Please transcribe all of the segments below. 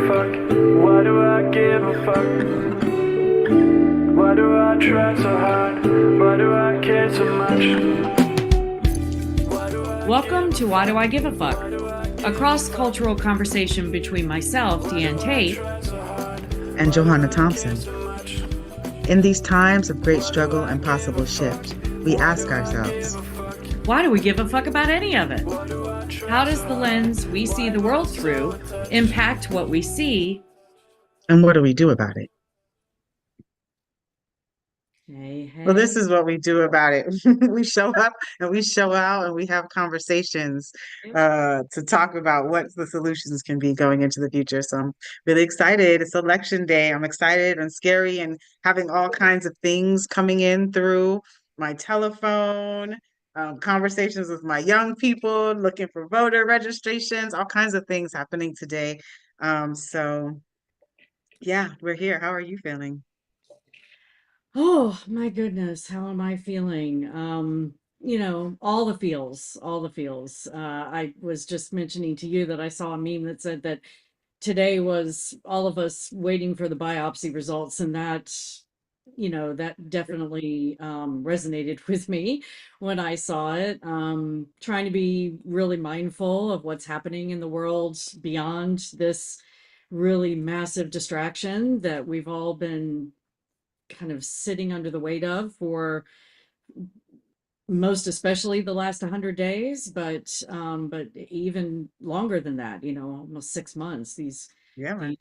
fuck? Why do I give a fuck? Why do I try so hard? Why do I care so much? Welcome to Why Do I Give a Fuck? A cross-cultural conversation between myself, Deanne Tate, and Johanna Thompson. In these times of great struggle and possible shift, we ask ourselves, why do we give a fuck about any of it? How does the lens we see the world through impact what we see? And what do we do about it? Hey. Well, this is what we do about it. We show up and we show out and we have conversations to talk about what the solutions can be going into the future. So I'm really excited. It's election day. I'm excited and scary and having all kinds of things coming in through my telephone, conversations with my young people, looking for voter registrations, all kinds of things happening today. So yeah, we're here. How are you feeling? Oh my goodness, how am I feeling? All the feels, all the feels. I was just mentioning to you that I saw a meme that said that today was all of us waiting for the biopsy results, and that definitely resonated with me when I saw it. Trying to be really mindful of what's happening in the world beyond this really massive distraction that we've all been kind of sitting under the weight of for most especially the last 100 days, but even longer than that, almost 6 months, these Yeah, man.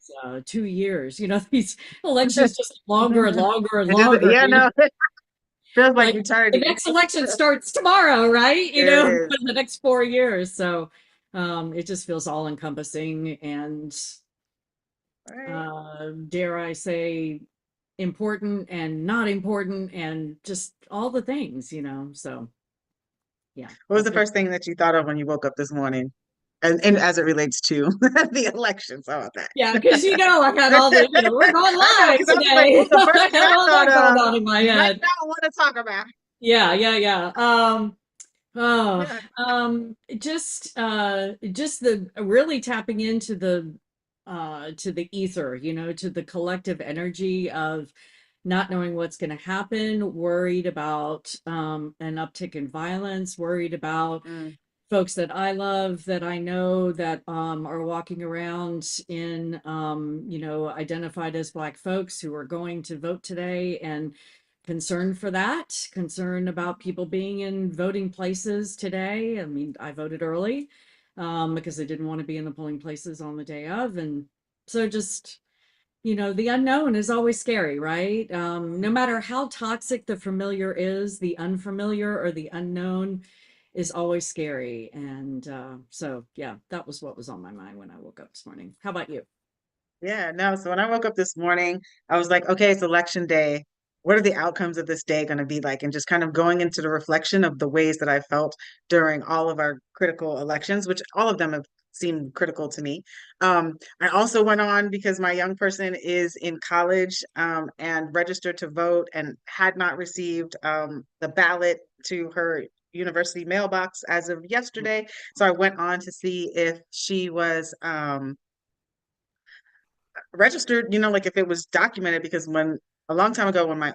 2 years, these elections just longer and longer and It doesn't, longer. yeah, no, it feels like Like the eternity. next election starts tomorrow, right? It For is. the next 4 years. So it just feels all encompassing and Right. dare I say important and not important and just all the things. So yeah, What was the first thing that you thought of when you woke up this morning? And as it relates to the elections, how about that? yeah, because I got all we're going I know, live because I was like, well, today. the first I thing have I all thought that going of, on in my you might head. not want to talk about. Yeah. Oh, just the really tapping into the ether, to the collective energy of not knowing what's going to happen, worried about an uptick in violence, worried about Mm, folks that I love, that I know that are walking around in identified as Black folks who are going to vote today, and concerned for that, concern about people being in voting places today. I mean, I voted early because I didn't want to be in the polling places on the day of. And so just, the unknown is always scary, right? No matter how toxic the familiar is, the unfamiliar or the unknown is always scary. And so, yeah, that was what was on my mind when I woke up this morning. How about you? yeah, no. So when I woke up this morning, I was like, okay, it's election day. What are the outcomes of this day going to be like? And just kind of going into the reflection of the ways that I felt during all of our critical elections, which all of them have seemed critical to me. I also went on because my young person is in college and registered to vote and had not received the ballot to her university mailbox as of yesterday. So I went on to see if she was registered, like if it was documented, because when a long time ago, when my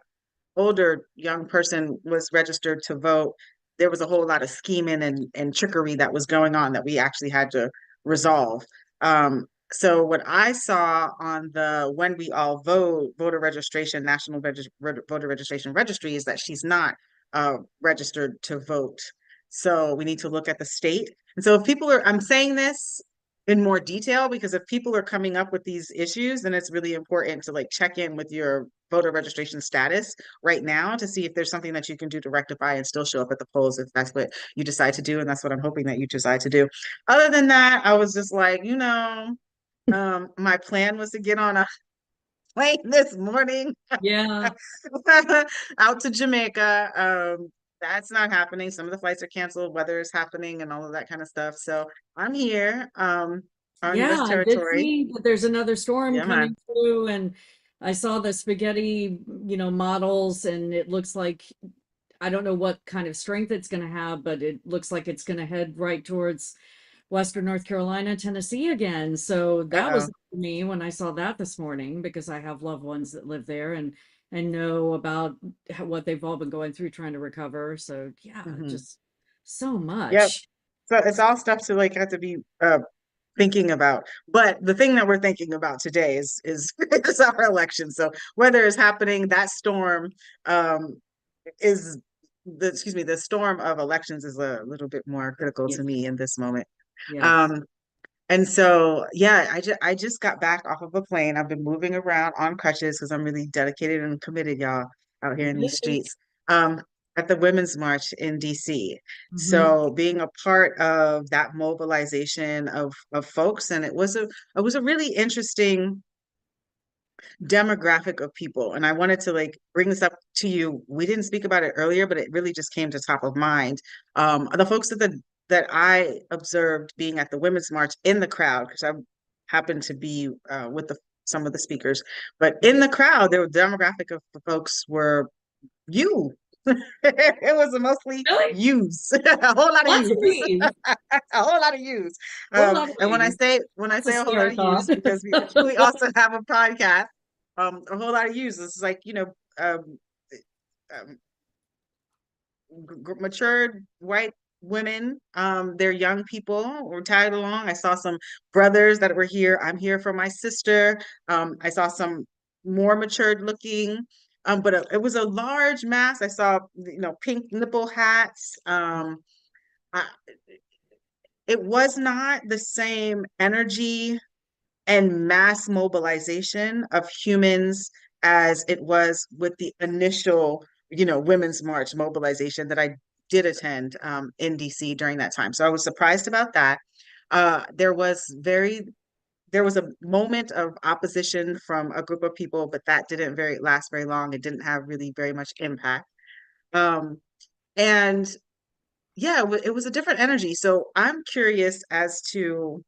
older young person was registered to vote, there was a whole lot of scheming and trickery that was going on that we actually had to resolve. So what I saw on the When We All Vote voter registration, voter registration registry, is that she's not registered to vote. So we need to look at the state. And so if people are, I'm saying this in more detail because if people are coming up with these issues, then it's really important to like check in with your voter registration status right now to see if there's something that you can do to rectify and still show up at the polls if that's what you decide to do. And that's what I'm hoping that you decide to do. Other than that, I was just like, my plan was to get on a plane this morning Yeah. out to Jamaica. That's not happening. Some of the flights are canceled, weather is happening, and all of that kind of stuff. So I'm here on US Yeah, I did territory. see that there's another storm Yeah, man. coming through, and I saw the spaghetti, models, and it looks like I don't know what kind of strength it's going to have, but it looks like it's going to head right towards Western North Carolina, Tennessee again. So that was Uh-oh. to me when I saw that this morning because I have loved ones that live there and know about what they've all been going through trying to recover. So yeah, Mhm. just so Yep. much. So it's all stuff to like have to be thinking about. But the thing that we're thinking about today is is our election. So whether it's happening, that storm um is the excuse me, the storm of elections is a little bit more critical to Yes. me in this moment. Yes. Um and so yeah, I just got back off of a plane. I've been moving around on crutches because I'm really dedicated and committed, y'all, out here in these Yay. streets. Um at the Women's March in DC. Mhm. So being a part of that mobilization of folks, and it was a really interesting demographic of people. And I wanted to like bring this up to you. We didn't speak about it earlier, but it really just came to top of mind. The folks that I observed being at the Women's March in the crowd, because I happened to be with some of the speakers, but in the crowd, there were demographic of the folks were you. It was mostly Really? yous, a whole lot of Lots of yous, these. a whole lot of yous. Whole lot of And when I these. say when I That's a say a whole lot scary of thought. yous, because we also have a podcast, a whole lot of yous. It's like um, um, matured white women. They're young people. We're tagged along. I saw some brothers that were here. I'm here for my sister. I saw some more matured looking. But it was a large mass. I saw, pink nipple hats. I, it was not the same energy and mass mobilization of humans as it was with the initial, Women's March mobilization that I did attend in DC during that time. So I was surprised about that. Uh, there was very there was a moment of opposition from a group of people, but that didn't very last very long. It didn't have really very much impact. Um, and yeah, it was a different energy. So I'm curious as to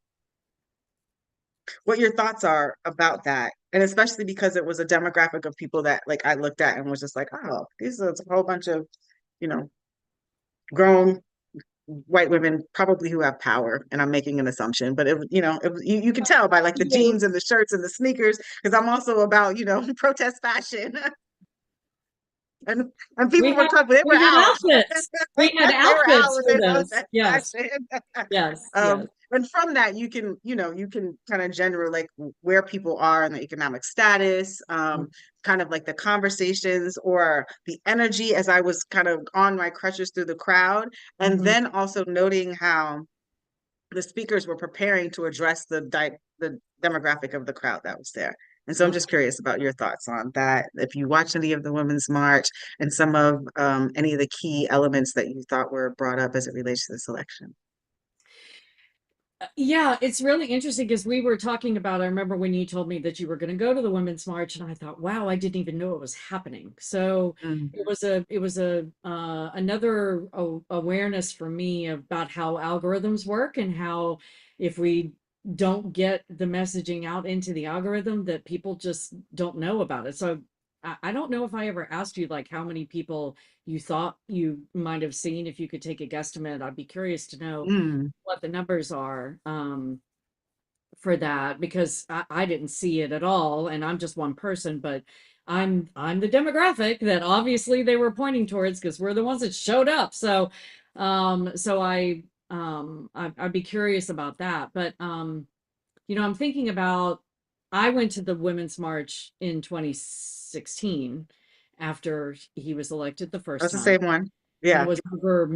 what your thoughts are about that. And especially because it was a demographic of people that like I looked at and was just like, oh, these are a whole bunch of, you know, grown white women probably who have power. And I'm making an assumption, but you can tell by like the Yes. jeans and the shirts and the sneakers, because I'm also about, protest fashion. and and people We were had talking, they were we had out. outfits. We had They were out outfits with for their this. protest Yes. fashion. Yes. Yes. And from that, you can kind of generate like where people are in the economic status, kind of like the conversations or the energy as I was kind of on my crutches through the crowd, and Mhm. then also noting how the speakers were preparing to address the demographic of the crowd that was there. And so I'm just curious about your thoughts on that. If you watched any of the Women's March and some of any of the key elements that you thought were brought up as it relates to this election. Yeah, it's really interesting because we were talking about, I remember when you told me that you were going to go to the Women's March, and I thought, wow, I didn't even know it was happening. So Mm, it was a another awareness for me about how algorithms work and how if we don't get the messaging out into the algorithm that people just don't know about it. So I don't know if I ever asked you like how many people you thought you might have seen. If you could take a guesstimate, I'd be curious to know mm, what the numbers are for that because I didn't see it at all, and I'm just one person, but I'm the demographic that obviously they were pointing towards because we're the ones that showed up. So I'd be curious about that. But I'm thinking about I went to the Women's March in 2016 after he was elected the first that's the time. same one. And it Yeah, was over a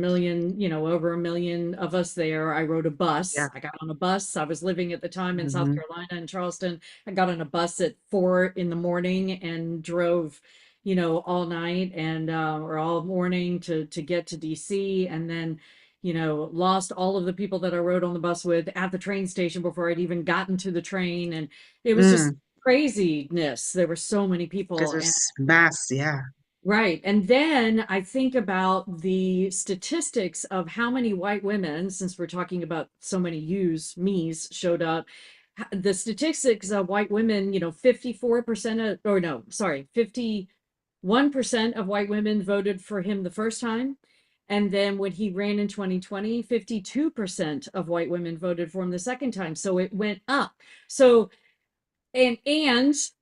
million of us there. I rode a bus. yeah. I got on a bus. I was living at the time in South Hmm. Carolina in Charleston. I got on a bus at 4 in the morning and drove, all night and or all morning to get to DC, and then, lost all of the people that I rode on the bus with at the train station before I'd even gotten to the train. And it was just Mm, craziness. There were so many because people. there's mass, yeah. Right. And then I think about the statistics of how many white women, since we're talking about so many me's showed up. The statistics of white women, 54% of, or no, sorry, 51% of white women voted for him the first time. And then when he ran in 2020, 52% of white women voted for him the second time. So it went up. So and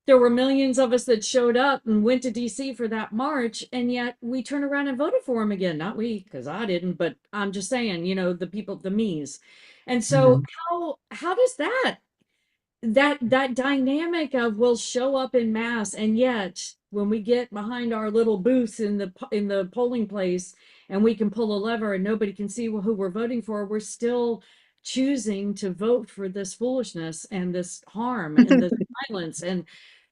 there were millions of us that showed up and went to DC for that march, and yet we turned around and voted for him again. Not we, because I didn't, but I'm just saying, the people, the me's. And so Mhm. how does that dynamic of we'll show up in mass, and yet when we get behind our little booths in the polling place and we can pull a lever and nobody can see who we're voting for, we're still choosing to vote for this foolishness and this harm and this violence. And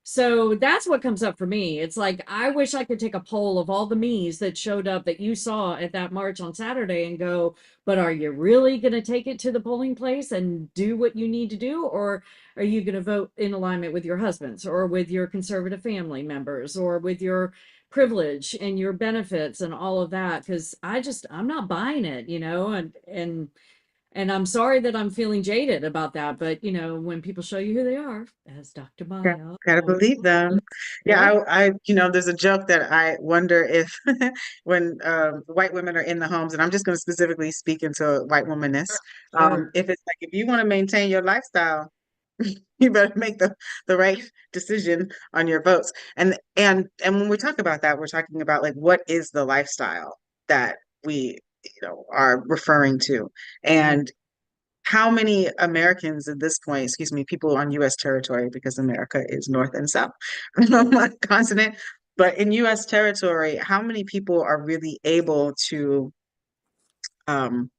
so that's what comes up for me. It's like, I wish I could take a poll of all the me's that showed up that you saw at that march on Saturday and go, but are you really going to take it to the polling place and do what you need to do? Or are you going to vote in alignment with your husbands or with your conservative family members or with your privilege and your benefits and all of that? Because I'm not buying it, and I'm sorry that I'm feeling jaded about that. But when people show you who they are, as Dr. Yeah, Maya gotta always believe them. Yeah, yep. there's a joke that I wonder if when white women are in the homes, and I'm just going to specifically speak into white womanness, Sure. if it's like if you want to maintain your lifestyle, you better make the right decision on your votes. And when we talk about that, we're talking about like what is the lifestyle that we, are referring to. Mm, And how many Americans at this point, excuse me, people on US territory, because America is North and South on my continent, but in US territory, how many people are really able to um,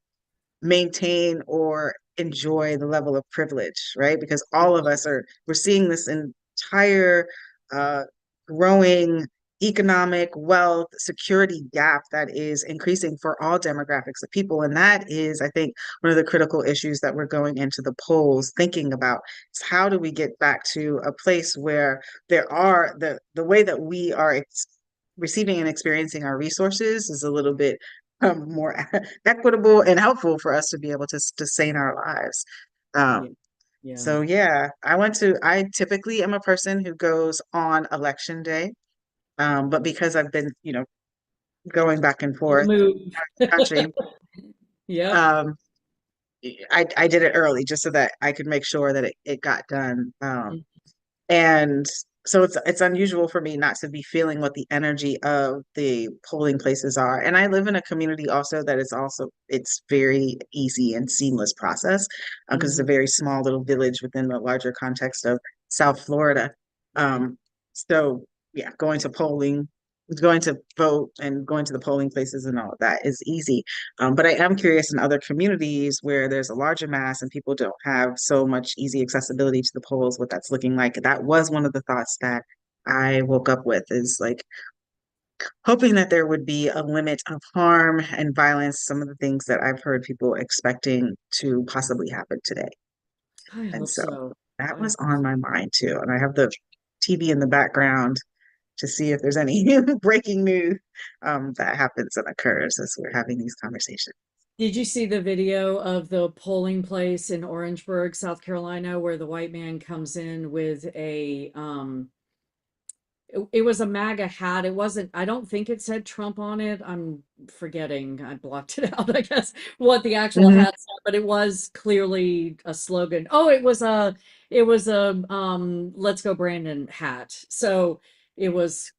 maintain or enjoy the level of privilege, right? Because all of us we're seeing this entire uh, growing economic wealth security gap that is increasing for all demographics of people. And that is, I think, one of the critical issues that we're going into the polls thinking about is how do we get back to a place where there are the way that we are receiving and experiencing our resources is a little bit more equitable and helpful for us to be able to sustain our lives. yeah. Um, Yeah. so yeah, I typically am a person who goes on election day. But because I've been, going back and On the forth move. the country, Yep. um, I did it early just so that I could make sure that it got done. And so it's unusual for me not to be feeling what the energy of the polling places are. And I live in a community also that is also it's very easy and seamless process because it's a Mhm. very small little village within the larger context of South Florida. Um, so yeah, going to vote and going to the polling places and all of that is easy. But I am curious in other communities where there's a larger mass and people don't have so much easy accessibility to the polls, what that's looking like. That was one of the thoughts that I woke up with is like hoping that there would be a limit of harm and violence, some of the things that I've heard people expecting to possibly happen today. I And hope so so. that I was hope on so. my mind too. And I have the TV in the background to see if there's any breaking news that happens and occurs as we're having these conversations. Did you see the video of the polling place in Orangeburg, South Carolina, where the white man comes in with it was a MAGA hat. It wasn't, I don't think it said Trump on it. I'm forgetting. I blocked it out, I guess, what the actual Hmm. hat said, but it was clearly a slogan. Oh, it was a Let's Go Brandon hat. So it was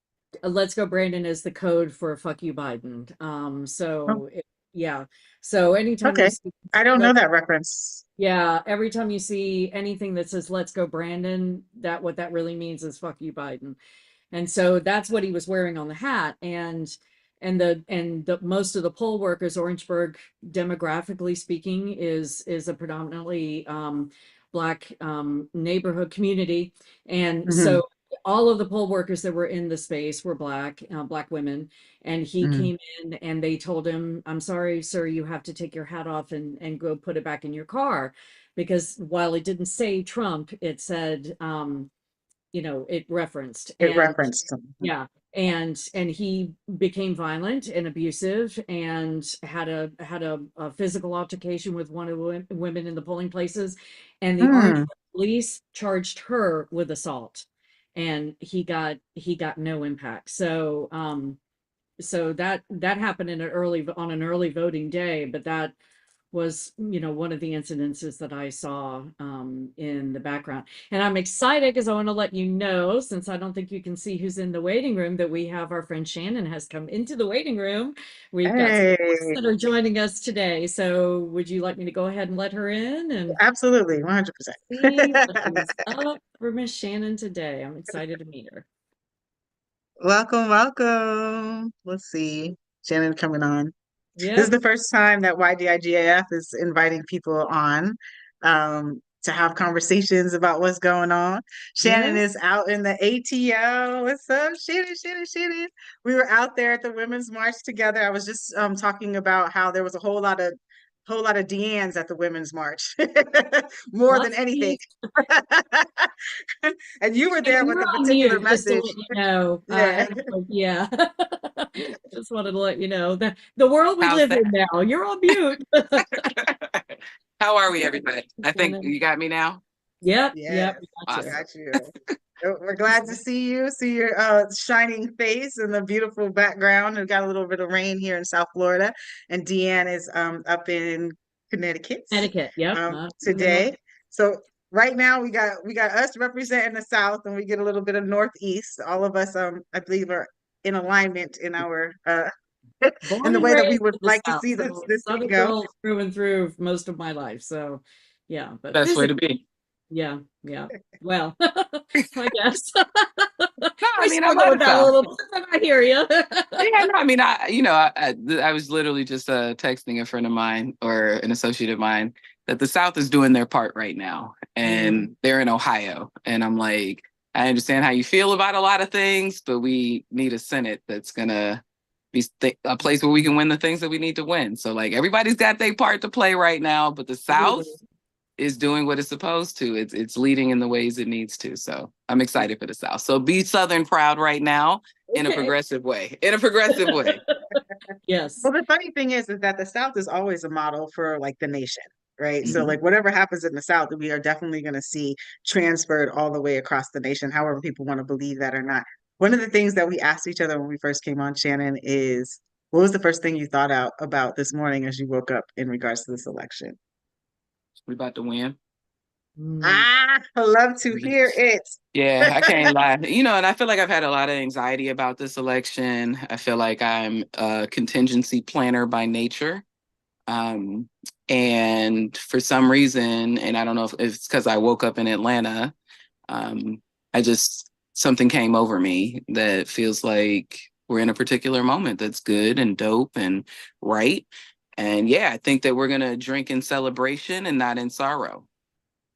Let's Go Brandon is the code for fuck you Biden. Oh, Yeah. So anytime you okay. see I don't know let's that reference. yeah, every time you see anything that says "Let's go, Brandon," that what that really means is "fuck you, Biden." And so that's what he was wearing on the hat. And the most of the poll workers, Orangeburg, demographically speaking, is a predominantly black neighborhood community, and Hmm. so all of the poll workers that were in the space were black women. And he Hmm. came in and they told him, "I'm sorry, sir, you have to take your hat off and go put it back in your car," because while it didn't say Trump, it said it referenced. It And referenced something. yeah, and he became violent and abusive and had a physical altercation with one of the women in the polling places, and the Orange Hmm. police charged her with assault, and he got no impact. So that happened on an early voting day, but that was, one of the incidences that I saw in the background. And I'm excited because I want to let you know, since I don't think you can see who's in the waiting room, that we have our friend Shannon has come into the waiting room. We've got some guests Hey, that are joining us today. So would you like me to go ahead and let her in and absolutely, see 100%. what is up for Miss Shannon today? I'm excited to meet her. Welcome, welcome. Let's see. Shannon coming on. This is Yep. the first time that YDIGAF is inviting people on to have conversations about what's going on. Shannon Yeah. is out in the ATL. What's up, Shannon? We were out there at the Women's March together. I was just talking about how there was a whole lot of Deannes at the Women's March, more than Lots of anything. these. And you were And there with you're a on particular mute, just to message. let you know. Yeah. Yeah. Just wanted to let you know that the world we How's live in that? now, you're on mute. How are we, everybody? I think Shannon. you got me now. Yep, Yes, yep, we got you. Awesome. got you. We're glad to see your shining face and the beautiful background. We've got a little bit of rain here in South Florida, and Deanne is up in Connecticut Etiquette, yep. In the north. today. So right now we got us representing the South, and we get a little bit of Northeast. All of us, I believe, are in alignment in our in Born the and way that we raised would in the like to South, see so this thing Southern go. girl through and through most of my life. So, yeah, but Best way to physically, be. yeah, yeah. Well, I guess No, I I mean, I struggle love with the that a South. little bit, but I hear you. Yeah, no, I mean, I was literally just texting a friend of mine or an associate of mine that the South is doing their part right now, and they're in Ohio, and I'm like, I understand how you feel about a lot of things, but we need a Senate that's gonna be a place where we can win the things that we need to win. So like everybody's got their part to play right now, but the South Absolutely. is doing what it's supposed to. It's leading in the ways it needs to. So I'm excited for the South. So be Southern proud right now in a Okay. progressive way. In a progressive way. Yes. Well, the funny thing is that the South is always a model for like the nation, right? So Mhm. like whatever happens in the South, we are definitely going to see transferred all the way across the nation, however people want to believe that or not. One of the things that we asked each other when we first came on, Shannon, is what was the first thing you thought out about this morning as you woke up in regards to this election? We about to win. Mm. Ah, I love to hear it. Yeah, I can't lie. And I feel like I've had a lot of anxiety about this election. I feel like I'm a contingency planner by nature. Um, and for some reason, and I don't know if it's because I woke up in Atlanta, um, something came over me that feels like we're in a particular moment that's good and dope and right. And yeah, I think that we're going to drink in celebration and not in sorrow.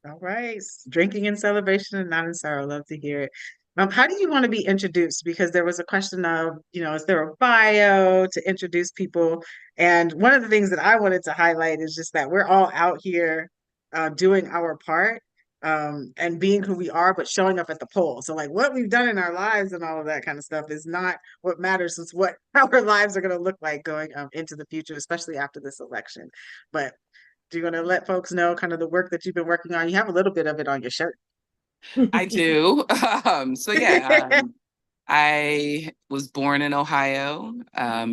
All right. Drinking in celebration and not in sorrow. Love to hear it. How do you want to be introduced? Because there was a question of, is there a bio to introduce people? And one of the things that I wanted to highlight is just that we're all out here doing our part and being who we are, but showing up at the polls. So like what we've done in our lives and all of that kind of stuff is not what matters. It's what our lives are going to look like going into the future, especially after this election. But do you want to let folks know kind of the work that you've been working on? You have a little bit of it on your shirt. I do. So yeah, I was born in Ohio,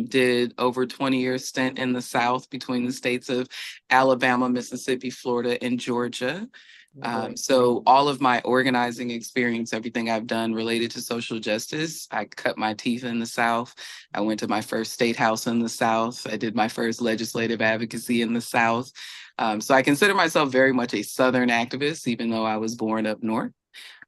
did over 20 years stint in the South between the states of Alabama, Mississippi, Florida, and Georgia. So all of my organizing experience, everything I've done related to social justice, I cut my teeth in the South. I went to my first state house in the South. I did my first legislative advocacy in the South. So I consider myself very much a Southern activist, even though I was born up north.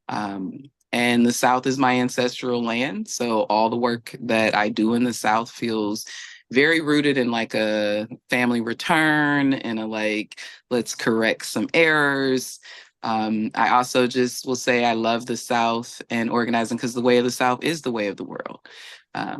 Um, and the South is my ancestral land. So all the work that I do in the South feels very rooted in like a family return and a like, let's correct some errors. I also just will say I love the South and organizing because the way of the South is the way of the world.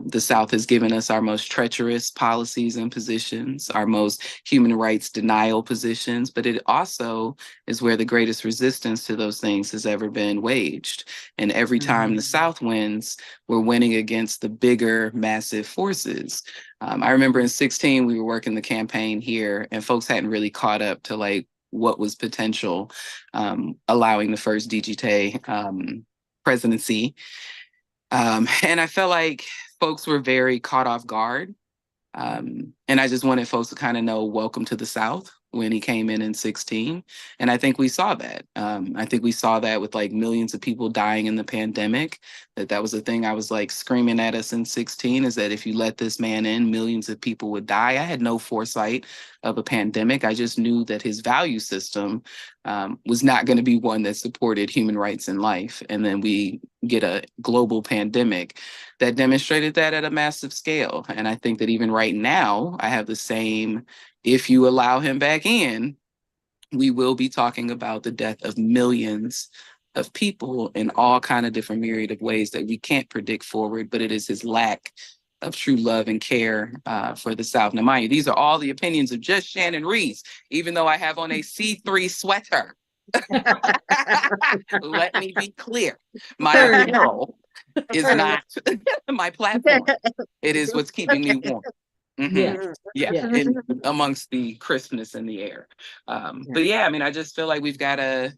The South has given us our most treacherous policies and positions, our most human rights denial positions, but it also is where the greatest resistance to those things has ever been waged. And every time the South wins, we're winning against the bigger, massive forces. I remember in 16, we were working the campaign here, and folks hadn't really caught up to like what was potential, allowing the first DGT presidency. And I felt like folks were very caught off guard. And I just wanted folks to kind of know, welcome to the South. when he came in 16. And I think we saw that. I think we saw that with like millions of people dying in the pandemic. That was the thing I was like screaming at us in 16, is that if you let this man in, millions of people would die. I had no foresight of a pandemic. I just knew that his value system was not going to be one that supported human rights and life. And then we get a global pandemic that demonstrated that at a massive scale. And I think that even right now, I have the same, if you allow him back in, we will be talking about the death of millions of people in all kind of different myriad of ways that we can't predict forward, but it is his lack of true love and care for the South. Now, mind you, these are all the opinions of just Shannon Reese, even though I have on a C3 sweater. Let me be clear. My apparel is not my platform. It is what's keeping me warm. Yeah. Yeah, Yeah. in, amongst the crispness in the air. But yeah, I mean, I just feel like we've got to,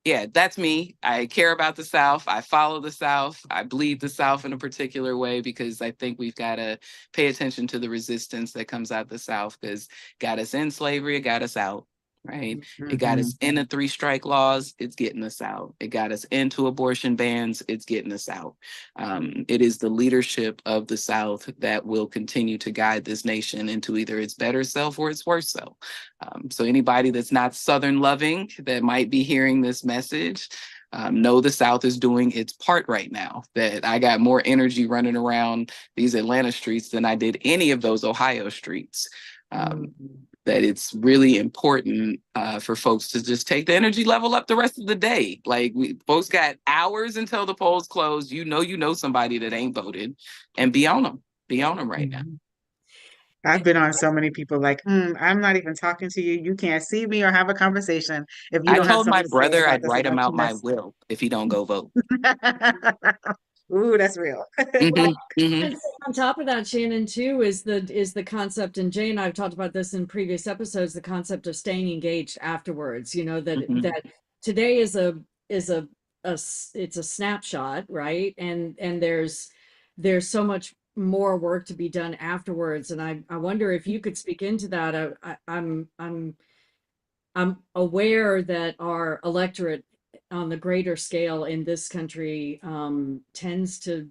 yeah, that's me. I care about the South. I follow the South. I bleed the South in a particular way because I think we've got to pay attention to the resistance that comes out the South, because got us in slavery, it got us out. Right. It got us in the 3 strike laws. It's getting us out. It got us into abortion bans. It's getting us out. It is the leadership of the South that will continue to guide this nation into either its better self or its worse self. So anybody that's not Southern loving that might be hearing this message, know the South is doing its part right now. That I got more energy running around these Atlanta streets than I did any of those Ohio streets. That it's really important for folks to just take the energy level up the rest of the day. Like, folks got hours until the polls close. You know somebody that ain't voted, and be on them. Be on them right now. I've been on so many people like, I'm not even talking to you. You can't see me or have a conversation if you I don't have told my something to say brother about I'd this write him out my election. will if he don't go vote. Ooh, that's real. Mhm, mhm. And so on top of that, Shannon, too, is the concept, and Jay and I have talked about this in previous episodes, the concept of staying engaged afterwards. You know, that Mhm. that today is a it's a snapshot, right? And there's so much more work to be done afterwards. And I wonder if you could speak into that. I'm aware that our electorate on the greater scale in this country tends to,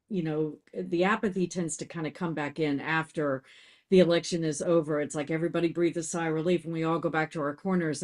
you know, the apathy tends to kind of come back in after the election is over. It's like everybody breathes a sigh of relief and we all go back to our corners.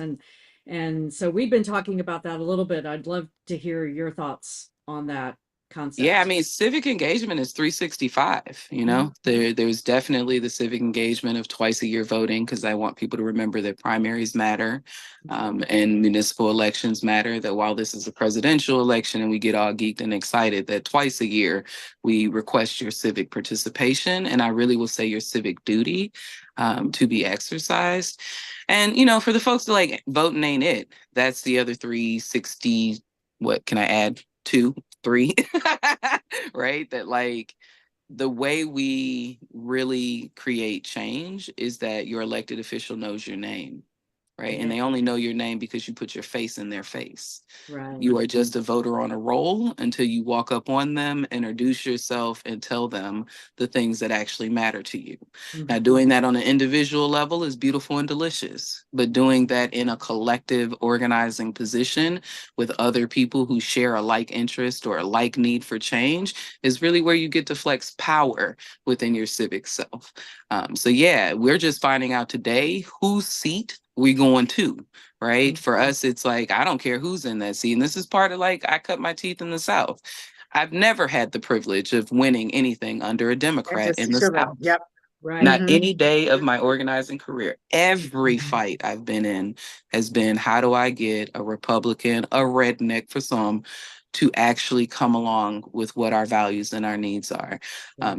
And so we've been talking about that a little bit. I'd love to hear your thoughts on that concept. Yeah, I mean, civic engagement is 365, you know. There's definitely the civic engagement of twice a year voting, because I want people to remember that primaries matter, and municipal elections matter. That while this is a presidential election and we get all geeked and excited, that twice a year we request your civic participation, and I really will say your civic duty to be exercised. And, you know, for the folks that like voting ain't it, that's the other 360. What can I add? 2, 3, right? That like the way we really create change is that your elected official knows your name, right? And they only know your name because you put your face in their face. Right. You are just a voter on a roll until you walk up on them, introduce yourself, and tell them the things that actually matter to you. Now, doing that on an individual level is beautiful and delicious, but doing that in a collective organizing position with other people who share a like interest or a like need for change is really where you get to flex power within your civic self. So yeah, we're just finding out today whose seat we going to, right? For us, it's like, I don't care who's in that seat. And this is part of like, I cut my teeth in the South. I've never had the privilege of winning anything under a Democrat in the South. Yep. Right. Not any day of my organizing career. Every fight I've been in has been, how do I get a Republican, a redneck for some, to actually come along with what our values and our needs are.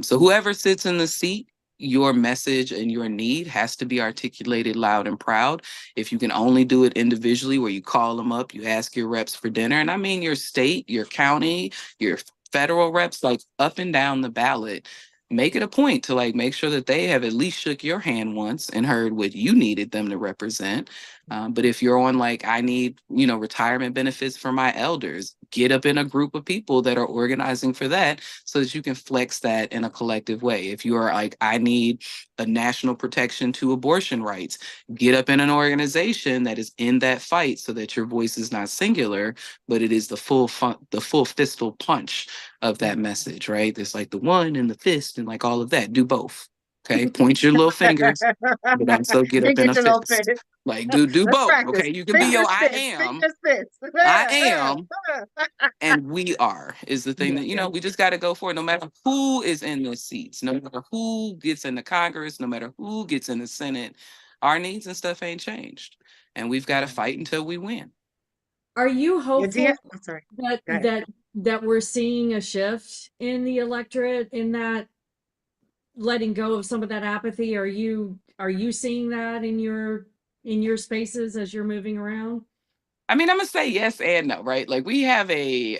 So whoever sits in the seat, your message and your need has to be articulated loud and proud. If you can only do it individually, where you call them up, you ask your reps for dinner, and I mean your state, your county, your federal reps, like up and down the ballot, make it a point to like make sure that they have at least shook your hand once and heard what you needed them to represent. But if you're on like, I need, you know, retirement benefits for my elders, get up in a group of people that are organizing for that so that you can flex that in a collective way. If you are like, I need a national protection to abortion rights, get up in an organization that is in that fight so that your voice is not singular, but it is the full fistal punch of that message, right? There's like the one and the fist and like all of that. Do both. Okay. Point your little fingers, but also get up in a Get your little fist. fist. Like do Let's both. practice. Okay. You can be your Fingers I fist, am. fingers fist. I am. And we are is the thing Yeah. that, you know, we just got to go for it no matter who is in the seats, no matter who gets into Congress, no matter who gets in the Senate. Our needs and stuff ain't changed. And we've got to fight until we win. Are you Yeah, hopeful I'm sorry. that Go ahead. that we're seeing a shift in the electorate, in that letting go of some of that apathy? Are you seeing that in your spaces as you're moving around? I mean, I'm gonna say yes and no, right? Like we have a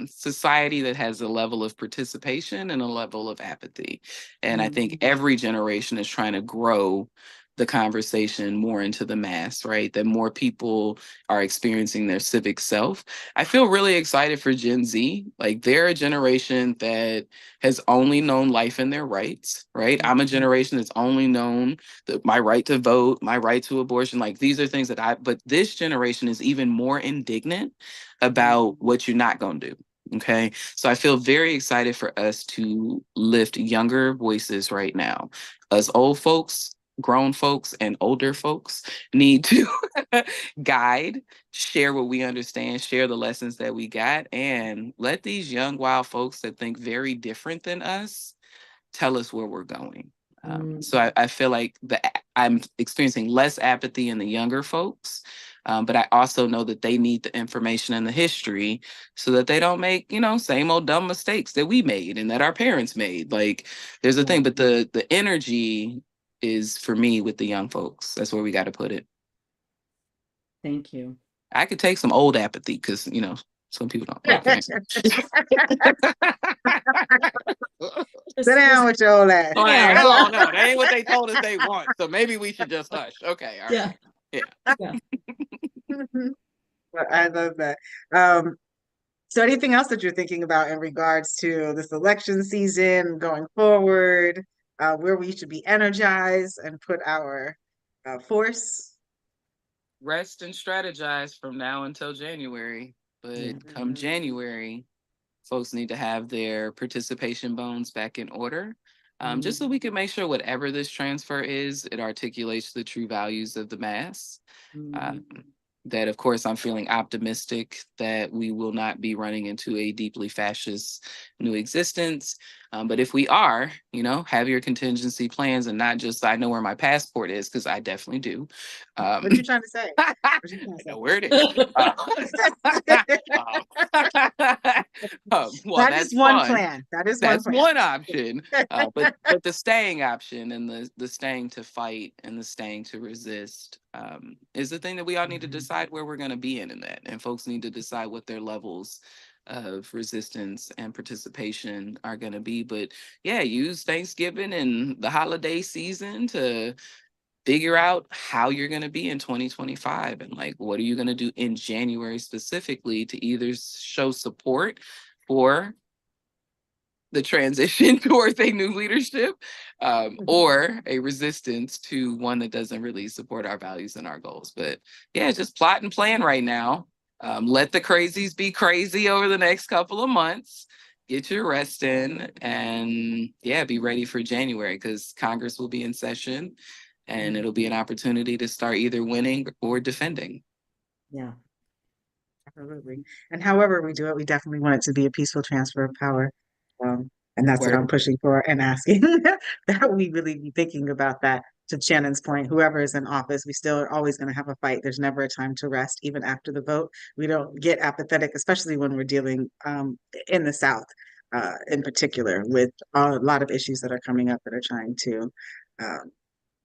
society that has a level of participation and a level of apathy. And I think every generation is trying to grow the conversation more into the mass, right? That more people are experiencing their civic self. I feel really excited for Gen Z. Like they're a generation that has only known life and their rights, right? I'm a generation that's only known my right to vote, my right to abortion. Like these are things that but this generation is even more indignant about what you're not going to do. Okay. So I feel very excited for us to lift younger voices right now. Us old folks, grown folks, and older folks need to guide, share what we understand, share the lessons that we got, and let these young, wild folks that think very different than us tell us where we're going. So I feel like I'm experiencing less apathy in the younger folks, but I also know that they need the information and the history so that they don't make, you know, same old dumb mistakes that we made and that our parents made. Like there's a thing, but the energy is for me with the young folks. That's where we got to put it. Thank you. I could take some old apathy because, you know, some people don't like that. Sit down with your old ass. Oh, I don't know. That ain't what they told us they want. So maybe we should just hush. Okay. All right. Yeah. Well, I love that. So anything else that you're thinking about in regards to this election season going forward, where we should be energized and put our force? Rest and strategize from now until January. But come January, folks need to have their participation bones back in order. Just so we can make sure whatever this transfer is, it articulates the true values of the mass. That, of course, I'm feeling optimistic that we will not be running into a deeply fascist new existence. But if we are, you know, have your contingency plans and not just, I know where my passport is, because I definitely do. What you trying to say? What you trying to I say? know where it is. Well, That that's is one fun. plan. That is That's one plan. one option. But the staying option and the staying to fight and the staying to resist is the thing that we all need to decide where we're going to be in that. And folks need to decide what their levels of resistance and participation are going to be. But yeah, use Thanksgiving and the holiday season to figure out how you're going to be in 2025 and like what are you going to do in January specifically to either show support for the transition towards a new leadership or a resistance to one that doesn't really support our values and our goals. But yeah, just plot and plan right now. Let the crazies be crazy over the next couple of months. Get your rest in and yeah, be ready for January because Congress will be in session and it'll be an opportunity to start either winning or defending. Yeah. Absolutely. And however we do it, we definitely want it to be a peaceful transfer of power. And that's what I'm pushing for and asking that we really be thinking about that. To Shannon's point, whoever is in office, we still are always going to have a fight. There's never a time to rest, even after the vote. We don't get apathetic, especially when we're dealing in the South, in particular, with a lot of issues that are coming up that are trying to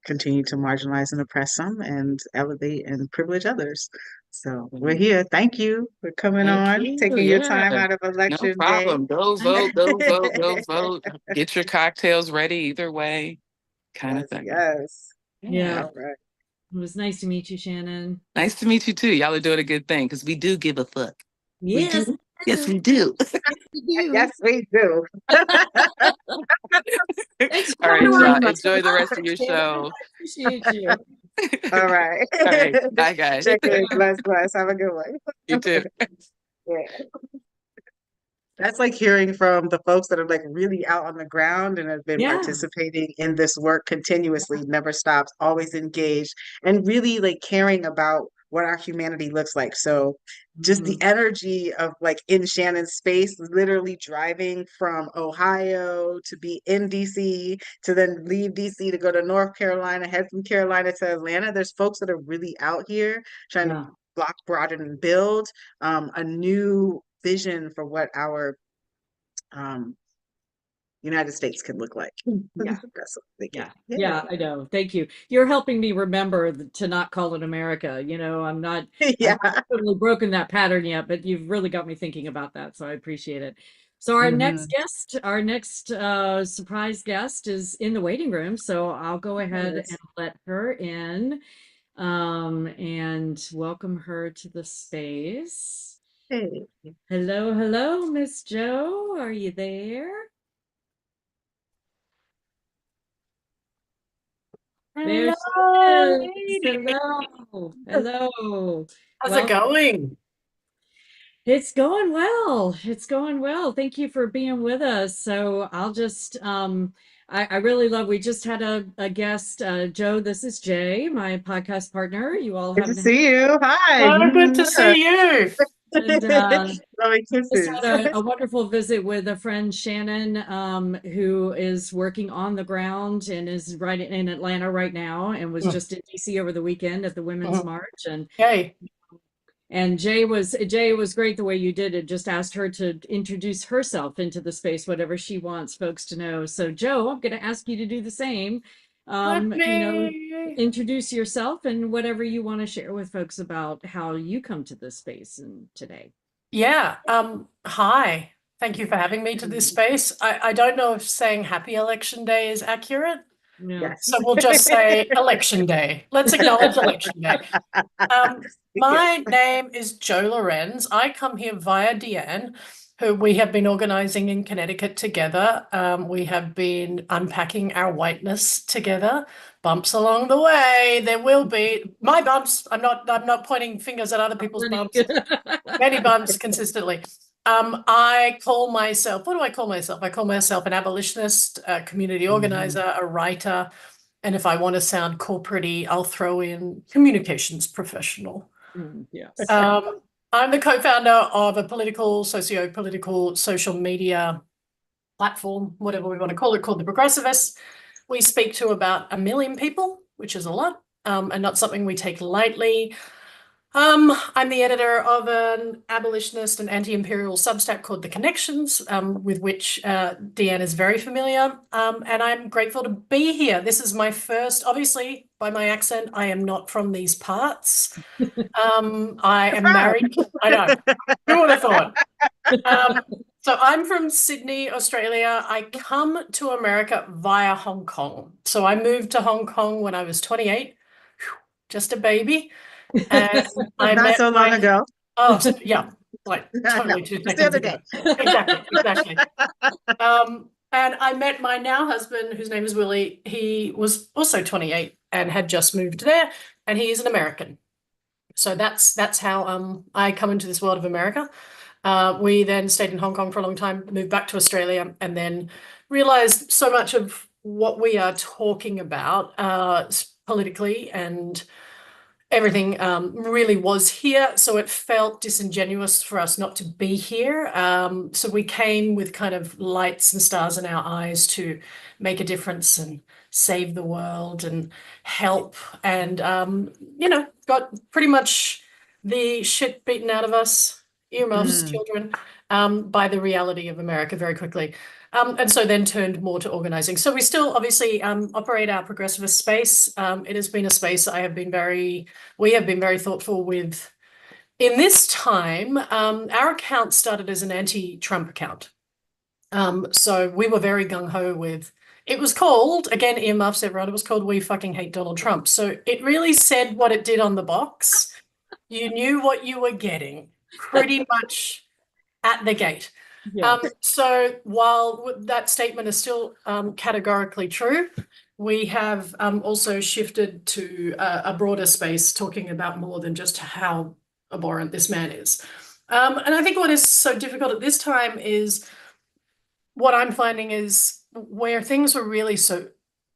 continue to marginalize and oppress some and elevate and privilege others. So we're here. Thank you for coming on, taking your time out of election No problem. day. Go vote, go vote, go vote. Get your cocktails ready either way, kind of thing. Yes. Yeah. All right. It was nice to meet you, Shannon. Nice to meet you too. Y'all are doing a good thing because we do give a fuck. Yes. Yes, we do. Yes, we do. Thanks for All right, coming y'all. on. Enjoy the rest of your Shannon. show. I appreciate you. All right. All right. Bye, guys. Check in. Bless, bless. Have a good one. You too. Yeah. That's like hearing from the folks that are like really out on the ground and have been Yeah. participating in this work continuously, never stops, always engaged, and really like caring about what our humanity looks like. So just the Mhm. energy of like in Shannon's space, literally driving from Ohio to be in DC, to then leave DC to go to North Carolina, head from Carolina to Atlanta. There's folks that are really out here trying Yeah. to block, broaden, and build a new vision for what our um, United States can look like. Yeah. That's what I'm thinking. Yeah, I know. Thank you. You're helping me remember to not call it America. Yeah. I've totally broken that pattern yet, but you've really got me thinking about that, so I appreciate it. So our next Mhm. guest, our next surprise guest is in the waiting room, so I'll go ahead Yes. and let her in, and welcome her to the space. Hey. Hello, hello, Miss Jo. Are you there? There Hello, she is. lady. Hello. Hello. How's Well, it going? it's going well. It's going well. Thank you for being with us. So I'll just I really love we just had a guest, Jo, this is Jay, my podcast partner. You all Good to haven't see you. Hi. So good to see you. and Lovely just kisses. had a wonderful visit with a friend, Shannon, who is working on the ground and is right in Atlanta right now and was Mm. just in DC over the weekend at the Women's Mhm. March. Yay. And Jay was great the way you did it. Just asked her to introduce herself into the space, whatever she wants folks to know. So Jo, I'm going to ask you to do the same. Let me. Introduce yourself and whatever you want to share with folks about how you come to this space and today. Yeah. Hi. Thank you for having me to this space. I don't know if saying happy election day is accurate. Yeah. Yes. So we'll just say election day. Let's acknowledge election day. My name is Jo Lorenz. I come here via Deanne, who we have been organizing in Connecticut together. We have been unpacking our whiteness together. Bumps along the way. There will be my bumps. I'm not pointing fingers at other people's bumps. Many bumps consistently. I call myself, what do I call myself? I call myself an abolitionist, a community organizer, a writer, and if I want to sound corporate-y, I'll throw in communications professional. Yes. I'm the co-founder of a socio-political social media platform, whatever we want to call it, called The Progressivists. We speak to about 1 million people, which is a lot, and not something we take lightly. I'm the editor of an abolitionist and anti-imperial Substack called The Connections, with which Deanne is very familiar, and I'm grateful to be here. This is my first, obviously, by my accent, I am not from these parts. I am married. I know. Who would have thought? So I'm from Sydney, Australia. I come to America via Hong Kong. So I moved to Hong Kong when I was 28, just a baby. And I Not met so long ago. Oh, yeah, like No, totally 2 just the seconds other ago. day. Exactly. And I met my now husband, whose name is Willie. He was also 28 and had just moved there, and he is an American. So that's how I come into this world of America. We then stayed in Hong Kong for a long time, moved back to Australia, and then realized so much of what we are talking about politically and everything really was here. So it felt disingenuous for us not to be here. So we came with kind of lights and stars in our eyes to make a difference and save the world and help. And, got pretty much the shit beaten out of us, earmuffs, children, by the reality of America very quickly. And so then turned more to organizing. So we still obviously operate our progressivist space. It has been a space we have been very thoughtful with. In this time, our account started as an anti-Trump account. So we were very gung-ho with, it was called, again, earmuffs, everyone, it was called We Fucking Hate Donald Trump. So it really said what it did on the box. You knew what you were getting. Pretty much at the gate. Yeah. So while that statement is still categorically true, we have also shifted to a broader space, talking about more than just how abhorrent this man is. And I think what is so difficult at this time is what I'm finding is where things were really so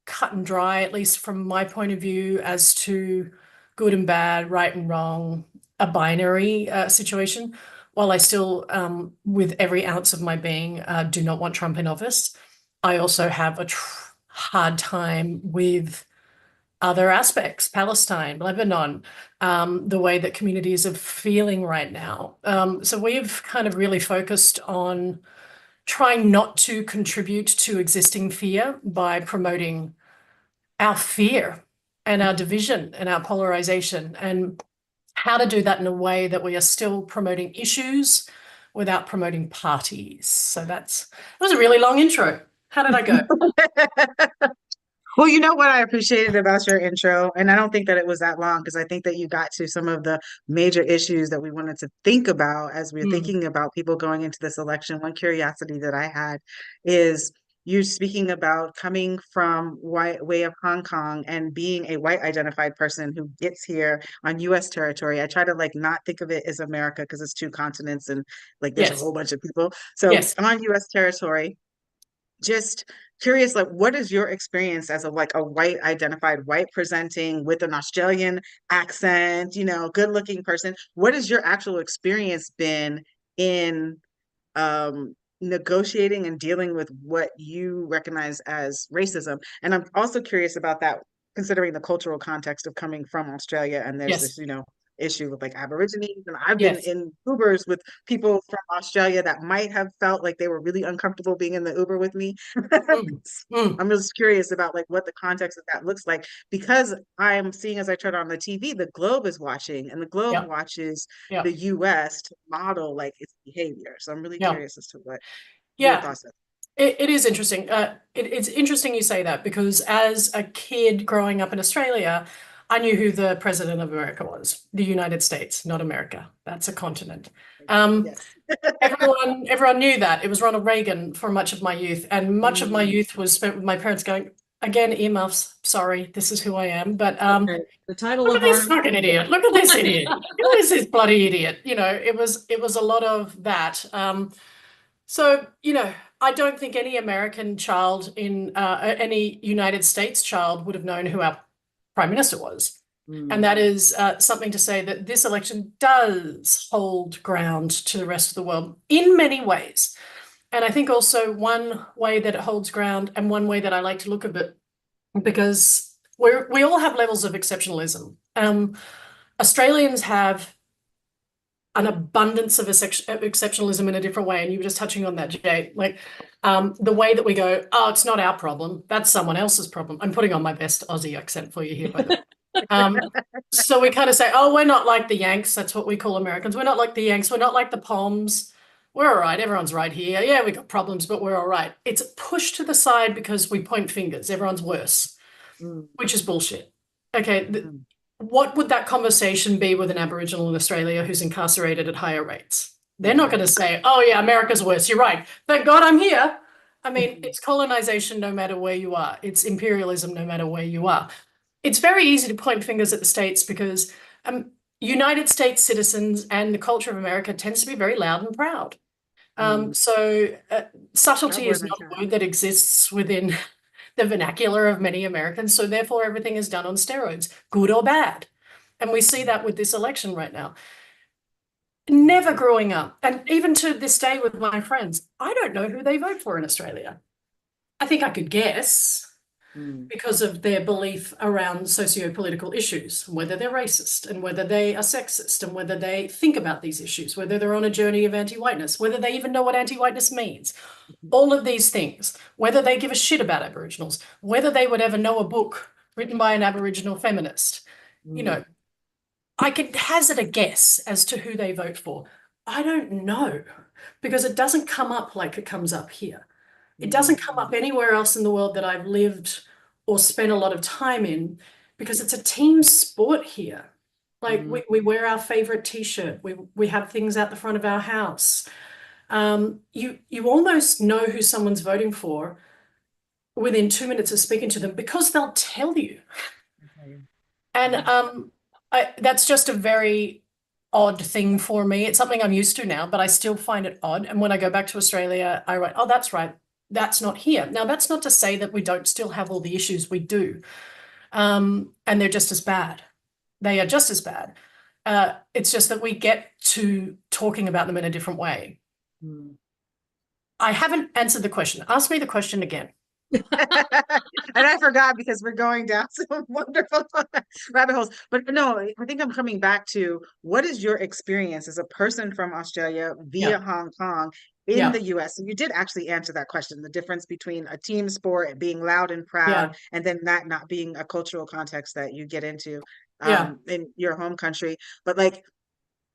cut and dry, at least from my point of view, as to good and bad, right and wrong, a binary situation. While I still, with every ounce of my being, do not want Trump in office, I also have a hard time with other aspects, Palestine, Lebanon, the way that communities are feeling right now. So we've kind of really focused on trying not to contribute to existing fear by promoting our fear and our division and our polarization, and how to do that in a way that we are still promoting issues without promoting parties. So that was a really long intro. How did I go? Well, you know what I appreciated about your intro, and I don't think that it was that long because I think that you got to some of the major issues that we wanted to think about as we we're thinking about people going into this election. One curiosity that I had is you speaking about coming from way of Hong Kong and being a white identified person who gets here on US territory. I try to like not think of it as America because it's two continents and like there's a Yes. whole bunch of people. So Yes. on US territory, just curious, like what is your experience as a like a white identified white presenting with an Australian accent, you know, good looking person? What has your actual experience been in negotiating and dealing with what you recognize as racism? And I'm also curious about that, considering the cultural context of coming from Australia, and there's this, Yes. you know, issue with like Aborigines. And I've been Yes. in Ubers with people from Australia that might have felt like they were really uncomfortable being in the Uber with me. I'm just curious about like what the context of that looks like, because I'm seeing as I turn on the TV, the Globe is watching, and the Globe Yeah. watches Yeah. the US to model like its behavior. So I'm really Yeah. curious as to what your Yeah. thoughts are. It is interesting. It's interesting you say that, because as a kid growing up in Australia, I knew who the president of America was. The United States, not America. That's a continent. Yes. Everyone knew that. It was Ronald Reagan for much of my youth, and much of my youth was spent with my parents going, again, earmuffs, sorry, this is who I am. But Okay. The title look of at this our fucking idiot. Look at this idiot. Who is this bloody idiot? You know, it was a lot of that. So, you know, I don't think any American child any United States child would have known who our prime minister was. And that is something to say that this election does hold ground to the rest of the world in many ways. And I think also one way that it holds ground, and one way that I like to look at it, because we all have levels of exceptionalism. Australians have an abundance of exceptionalism in a different way. And you were just touching on that, Jay, like the way that we go, oh, it's not our problem, that's someone else's problem. I'm putting on my best Aussie accent for you here, by the way. So we kind of say, oh, we're not like the Yanks. That's what we call Americans. We're not like the Yanks. We're not like the Poms. We're all right. Everyone's right here. Yeah, we got problems, but we're all right. It's pushed to the side because we point fingers. Everyone's worse, which is bullshit. Okay. What would that conversation be with an Aboriginal in Australia who's incarcerated at higher rates? They're not going to say, oh yeah, America's worse. You're right. Thank God I'm here. I mean, it's colonization no matter where you are. It's imperialism no matter where you are. It's very easy to point fingers at the States because United States citizens and the culture of America tends to be very loud and proud. So subtlety is not a word that exists within the vernacular of many Americans. So therefore, everything is done on steroids, good or bad. And we see that with this election right now. Never growing up, and even to this day with my friends, I don't know who they vote for in Australia. I think I could guess because of their belief around socio-political issues, whether they're racist and whether they are sexist and whether they think about these issues, whether they're on a journey of anti-whiteness, whether they even know what anti-whiteness means. All of these things, whether they give a shit about Aboriginals, whether they would ever know a book written by an Aboriginal feminist. You know, I could hazard a guess as to who they vote for. I don't know, because it doesn't come up like it comes up here. It doesn't come up anywhere else in the world that I've lived or spent a lot of time in, because it's a team sport here. Like we wear our favorite t-shirt. We have things out the front of our house. you almost know who someone's voting for within 2 minutes of speaking to them because they'll tell you. And that's just a very odd thing for me. It's something I'm used to now, but I still find it odd. And when I go back to Australia, I write, oh, that's right. That's not here. Now, that's not to say that we don't still have all the issues we do. And they're just as bad. They are just as bad. It's just that we get to talking about them in a different way. I haven't answered the question. Ask me the question again. And I forgot because we're going down some wonderful rabbit holes. But no, I think I'm coming back to what is your experience as a person from Australia via Yeah. Hong Kong in Yeah. the US? And you did actually answer that question, the difference between a team sport and being loud and proud, and then that not being a cultural context that you get into Yeah. in your home country. But like,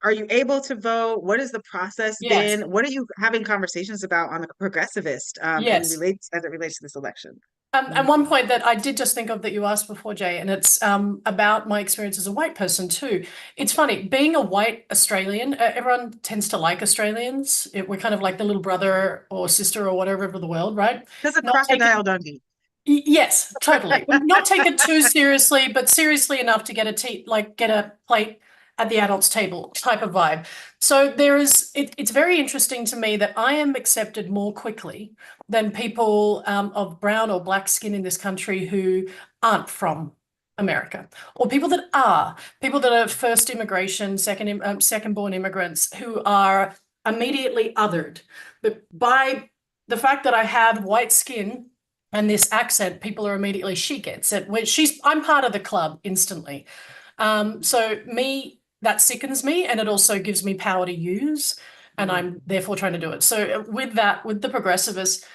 are you able to vote? What has the process Yes. been? What are you having conversations about on the progressivist Yes. as it relates to this election? And one point that I did just think of that you asked before, Jay, and it's about my experience as a white person too. It's funny, being a white Australian, everyone tends to like Australians. We're kind of like the little brother or sister or whatever of the world, right? Because of Not taken- Crocodile Dundee. Yes, totally. Not take it too seriously, but seriously enough to get a plate at the adults table type of vibe. So it's very interesting to me that I am accepted more quickly than people of brown or black skin in this country who aren't from America, or people that are first immigration, second born immigrants who are immediately othered. But by the fact that I have white skin and this accent, people are immediately, she gets it. I'm part of the club instantly. So that sickens me, and it also gives me power to use, and I'm therefore trying to do it. So with the progressivists,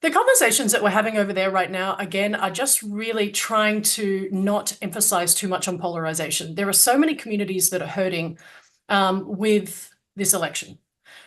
the conversations that we're having over there right now, again, are just really trying to not emphasize too much on polarization. There are so many communities that are hurting with this election.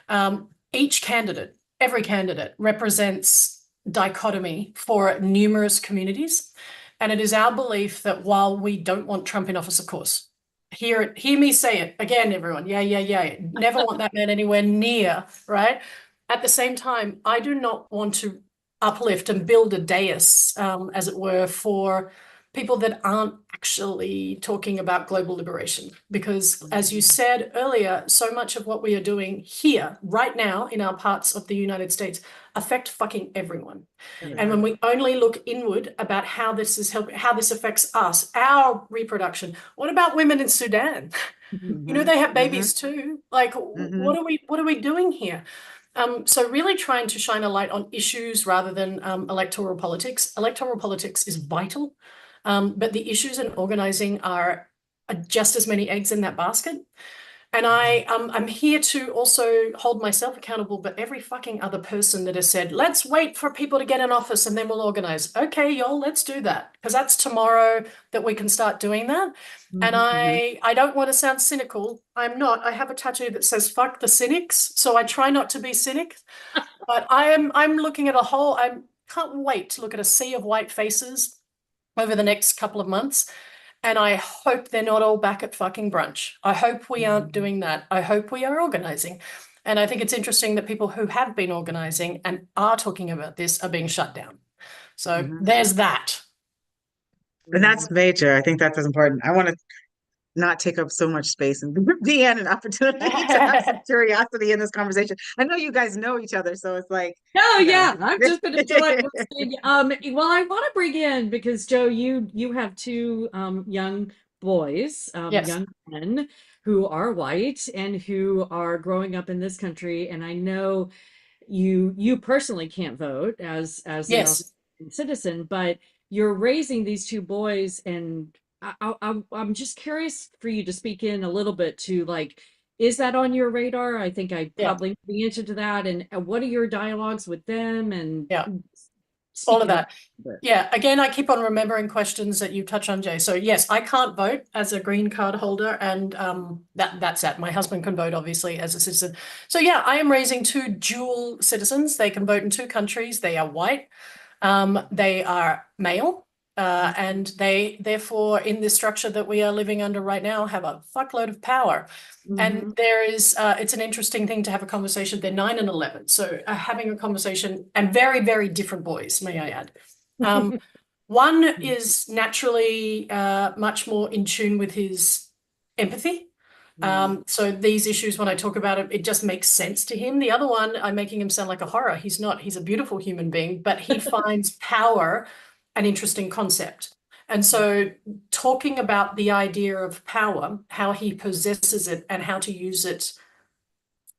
Every candidate represents dichotomy for numerous communities. And it is our belief that while we don't want Trump in office, of course, hear me say it again, everyone. Yeah. Never want that man anywhere near, right? At the same time, I do not want to uplift and build a dais, as it were, for people that aren't actually talking about global liberation. Because as you said earlier, so much of what we are doing here, right now, in our parts of the United States, affect fucking everyone. And when we only look inward about how this affects us, our reproduction, what about women in Sudan? They have babies too. Like, what are we doing here? So really trying to shine a light on issues rather than electoral politics. Electoral politics is vital, but the issues in organizing are just as many eggs in that basket. And I'm here to also hold myself accountable, but every fucking other person that has said, let's wait for people to get in office and then we'll organize. Okay, y'all, let's do that. Because that's tomorrow that we can start doing that. And I don't want to sound cynical. I'm not. I have a tattoo that says, fuck the cynics. So I try not to be cynic. But I'm looking at I can't wait to look at a sea of white faces over the next couple of months. And I hope they're not all back at fucking brunch. I hope we aren't doing that. I hope we are organizing. And I think it's interesting that people who have been organizing and are talking about this are being shut down. So there's that. And that's major. I think that's important. I want to not take up so much space and be an opportunity to have some curiosity in this conversation. I know you guys know each other, so it's like, Oh yeah, I've just been enjoying listening. Well, I want to bring in, because Joe, you have two young boys, Yes. young men who are white and who are growing up in this country, and I know you personally can't vote as an Yes. Australian citizen, but you're raising these two boys, and I'm just curious for you to speak in a little bit to, like, is that on your radar? I think I Yeah. probably be into that. And what are your dialogues with them? And Yeah. speak All of it up that. a bit. Yeah, again, I keep on remembering questions that you touch on, Jay. So yes, I can't vote as a green card holder, and that's that. My husband can vote, obviously, as a citizen. So yeah, I am raising two dual citizens. They can vote in two countries. They are white. They are male. And they, therefore, in this structure that we are living under right now, have a fuckload of power. And there is, it's an interesting thing to have a conversation. They're 9 and 11. So having a conversation, and very, very different boys, may I add. One is naturally much more in tune with his empathy. So these issues, when I talk about it, it just makes sense to him. The other one, I'm making him sound like a horror. He's not. He's a beautiful human being, but he finds power an interesting concept. And so talking about the idea of power, how he possesses it and how to use it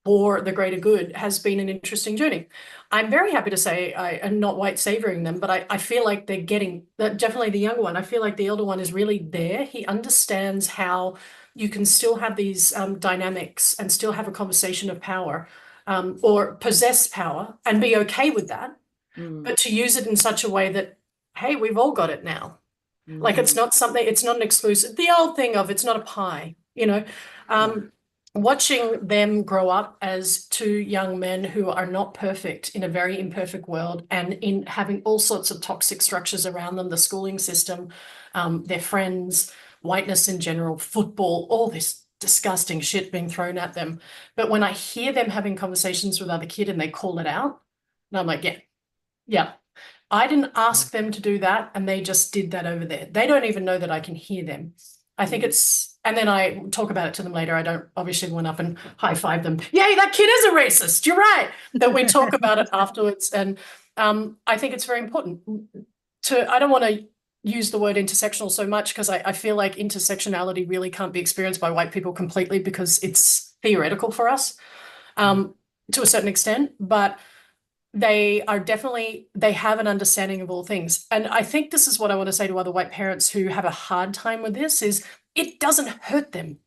for the greater good has been an interesting journey. I'm very happy to say I am not white savoring them, but I feel like they're getting that. Definitely the younger one. I feel like the elder one is really there. He understands how you can still have these dynamics and still have a conversation of power, or possess power and be okay with that, but to use it in such a way that, hey, we've all got it now. Like it's not something, it's not an exclusive, the old thing of it's not a pie, you know. Watching them grow up as two young men who are not perfect in a very imperfect world, and in having all sorts of toxic structures around them, the schooling system, their friends, whiteness in general, football, all this disgusting shit being thrown at them. But when I hear them having conversations with other kids and they call it out, and I'm like, yeah, I didn't ask them to do that, and they just did that over there. They don't even know that I can hear them. I think it's, and then I talk about it to them later. I don't obviously went up and high five them. Yay, that kid is a racist. You're right. That we talk about it afterwards. And I think it's very important to, I don't want to use the word intersectional so much because I feel like intersectionality really can't be experienced by white people completely because it's theoretical for us to a certain extent. But they are definitely, they have an understanding of all things. And I think this is what I want to say to other white parents who have a hard time with this is it doesn't hurt them.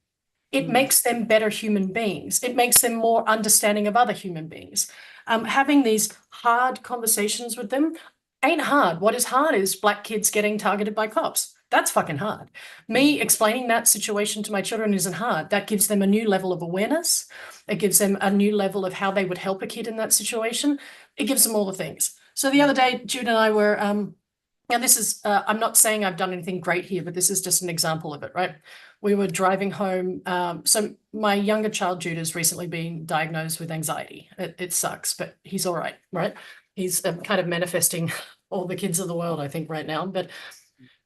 It makes them better human beings. It makes them more understanding of other human beings. Having these hard conversations with them ain't hard. What is hard is black kids getting targeted by cops. That's fucking hard. Me explaining that situation to my children isn't hard. That gives them a new level of awareness. It gives them a new level of how they would help a kid in that situation. It gives them all the things. So the other day, Jude and I were, and this is, I'm not saying I've done anything great here, but this is just an example of it, right? We were driving home. So my younger child, Jude, has recently been diagnosed with anxiety. It sucks, but he's all right, right? He's kind of manifesting all the kids of the world, I think, right now. But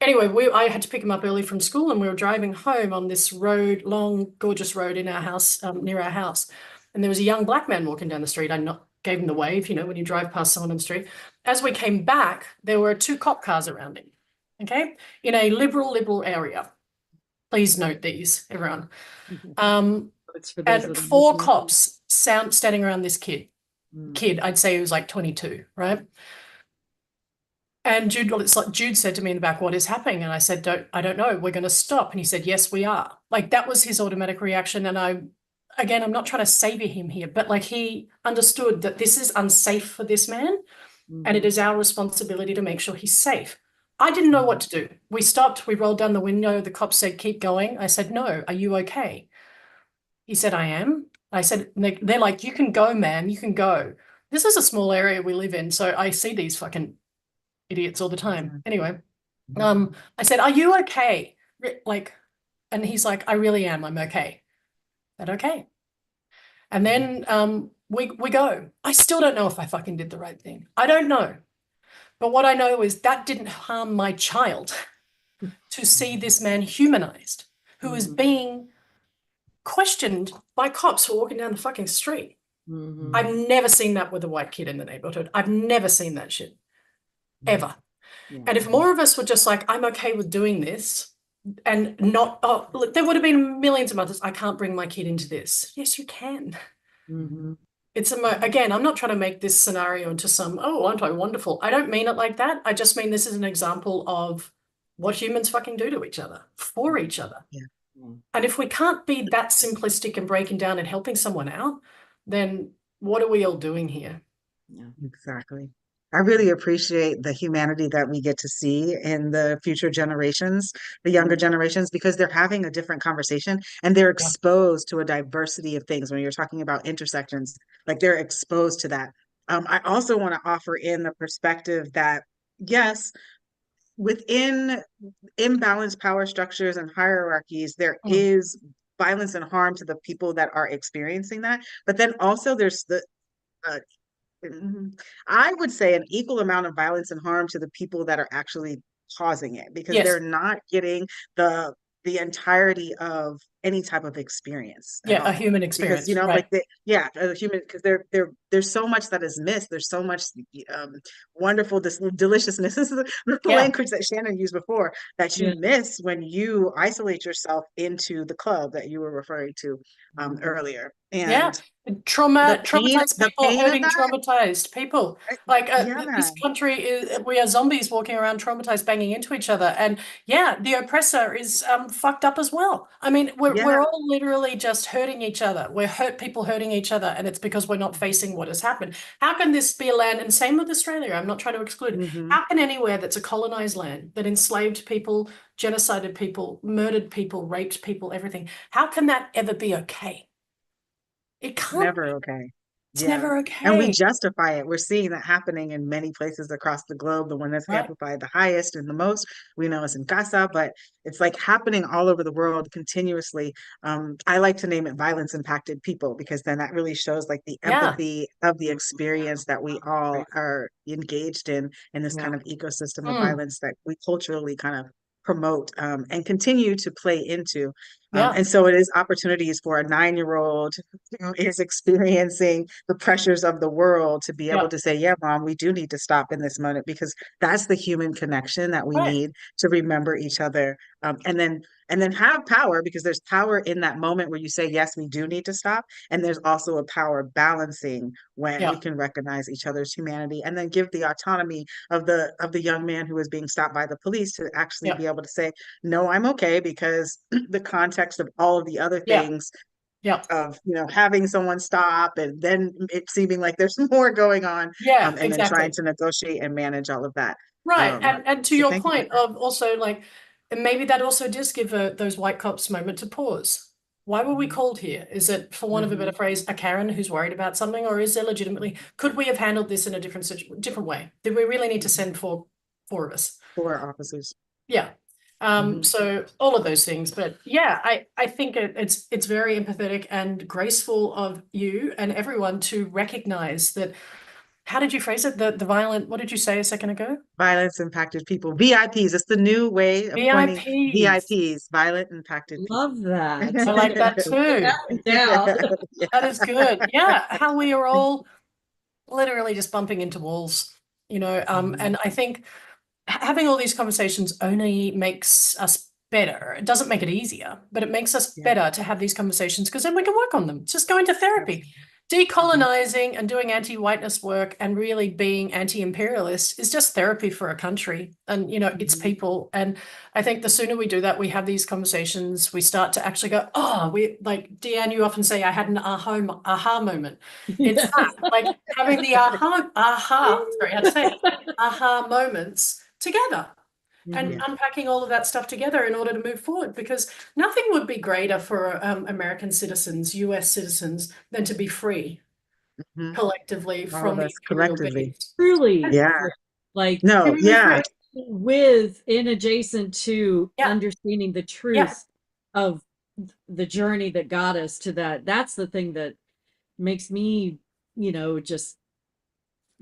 anyway, I had to pick him up early from school, and we were driving home on this road, long, gorgeous road in our house, near our house. And there was a young black man walking down the street. I gave him the wave, you know, when you drive past someone on the street. As we came back, there were 2 cop cars around him, okay, in a liberal area. Please note these, everyone. And 4 cops standing around this kid. I'd say he was like 22, right? And Jude said to me in the back, what is happening? And I said, I don't know. We're going to stop. And he said, yes, we are. Like that was his automatic reaction. And again, I'm not trying to savior him here, but like he understood that this is unsafe for this man. And it is our responsibility to make sure he's safe. I didn't know what to do. We stopped, we rolled down the window. The cop said, keep going. I said, no, are you okay? He said, I am. I said, they're like, you can go, ma'am, you can go. This is a small area we live in. So I see these fucking idiots all the time. Anyway, I said, are you okay? Like, and he's like, I really am. I'm okay. I said, okay. And then we go. I still don't know if I fucking did the right thing. I don't know. But what I know is that didn't harm my child to see this man humanized, who is being questioned by cops who are walking down the fucking street. I've never seen that with a white kid in the neighborhood. I've never seen that shit, ever. And if more of us were just like, I'm okay with doing this, and not, oh, look, there would have been millions of mothers, I can't bring my kid into this. Yes, you can. It's again, I'm not trying to make this scenario into some, oh, aren't I wonderful? I don't mean it like that. I just mean this is an example of what humans fucking do to each other, for each other. And if we can't be that simplistic and breaking down and helping someone out, then what are we all doing here? Exactly. I really appreciate the humanity that we get to see in the future generations, the younger generations, because they're having a different conversation and they're exposed to a diversity of things. When you're talking about intersections, like they're exposed to that. I also want to offer in the perspective that, yes, within imbalanced power structures and hierarchies, there Mm. is violence and harm to the people that are experiencing that. But then also there's uh, I would say an equal amount of violence and harm to the people that are actually causing it, because Yes. they're not getting the entirety of any type of experience at Yeah, a all. human Because, experience. you know, Right. like a human, because there's so much that is missed. There's so much wonderful, deliciousness. This is the Yeah. language that Shannon used before, that you Yeah. miss when you isolate yourself into the club that you were referring to earlier. Yeah. And Traumatized the people pain of hurting that, traumatized people. Like yeah, this country is, we are zombies walking around traumatized, banging into each other. And yeah, the oppressor is fucked up as well. I mean, we're yeah, all literally just hurting each other. We're people hurting each other, and it's because we're not facing what has happened. How can this be a land, and same with Australia, I'm not trying to exclude it. mhm. How can anywhere that's a colonized land that enslaved people, genocided people, murdered people, raped people, everything, how can that ever be okay? It can't Never be. okay. It's Yeah. never And we okay. justify it. We're seeing that happening in many places across the globe. The one that's Right. amplified the highest and the most, we know, is in Gaza, but it's like happening all over the world continuously. I like to name it violence impacted people, because then that really shows like the Yeah. empathy of the experience that we all are engaged in this Yeah. kind of ecosystem of Mm. violence that we culturally kind of promote and continue to play into. Yeah. And so it is opportunities for a 9-year-old who is experiencing the pressures of the world to be able Yeah. to say, yeah, mom, we do need to stop in this moment, because that's the human connection that we Right. need to remember each other. And then have power, because there's power in that moment where you say, yes, we do need to stop. And there's also a power balancing when we Yeah. can recognize each other's humanity, and then give the autonomy of the young man who is being stopped by the police to actually Yeah. be able to say, no, I'm okay, because the context of all of the other Yeah. things Yeah. of, you know, having someone stop and then it seeming like there's more going on, Yeah. and then Exactly. trying to negotiate and manage all of that. Right. And to So your thank you for point that. of also like, and maybe that also does give those white cops moment to pause. Why were we called here? Is it, for want of a better phrase, a Karen who's worried about something, or is there legitimately, could we have handled this in a different way? Did we really need to send four of us? 4 officers. Yeah. Mhm. So all of those things, but yeah, I think it's very empathetic and graceful of you and everyone to recognize that. How did you phrase it? The violent, what did you say a second ago? Violence impacted people, VIPs. It's the new way of coining VIPs. VIPs, violent impacted people. Love that. I like that Put too. that one down. Yeah. That is good. Yeah, how we are all literally just bumping into walls, you know, and I think having all these conversations only makes us better. It doesn't make it easier, but it makes us Yeah. better to have these conversations, because then we can work on them. It's just going to therapy. Decolonizing and doing anti-whiteness work and really being anti-imperialist is just therapy for a country and, you know, its people. And I think the sooner we do that, we have these conversations, we start to actually go, oh, we, like Deanne, you often say, I had an aha moment. It's that, like having the aha moments together and Mhm. unpacking all of that stuff together in order to move forward, because nothing would be greater for American citizens, US citizens, than to be free Mhm. collectively All from of the us imperial collectively. base. Truly, Yeah. like No, Really yeah. free. with and adjacent to Yeah. understanding the Yeah. truth of the journey that got us to that. That's the thing that makes me, just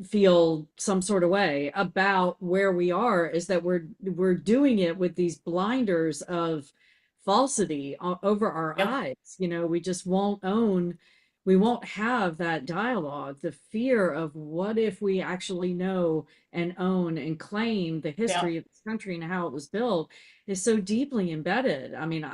feel some sort of way about where we are, is that we're doing it with these blinders of falsity over our Yeah. eyes. We just we won't have that dialogue. The fear of what if we actually know and own and claim the history of this country and how it was built is so deeply embedded. I mean,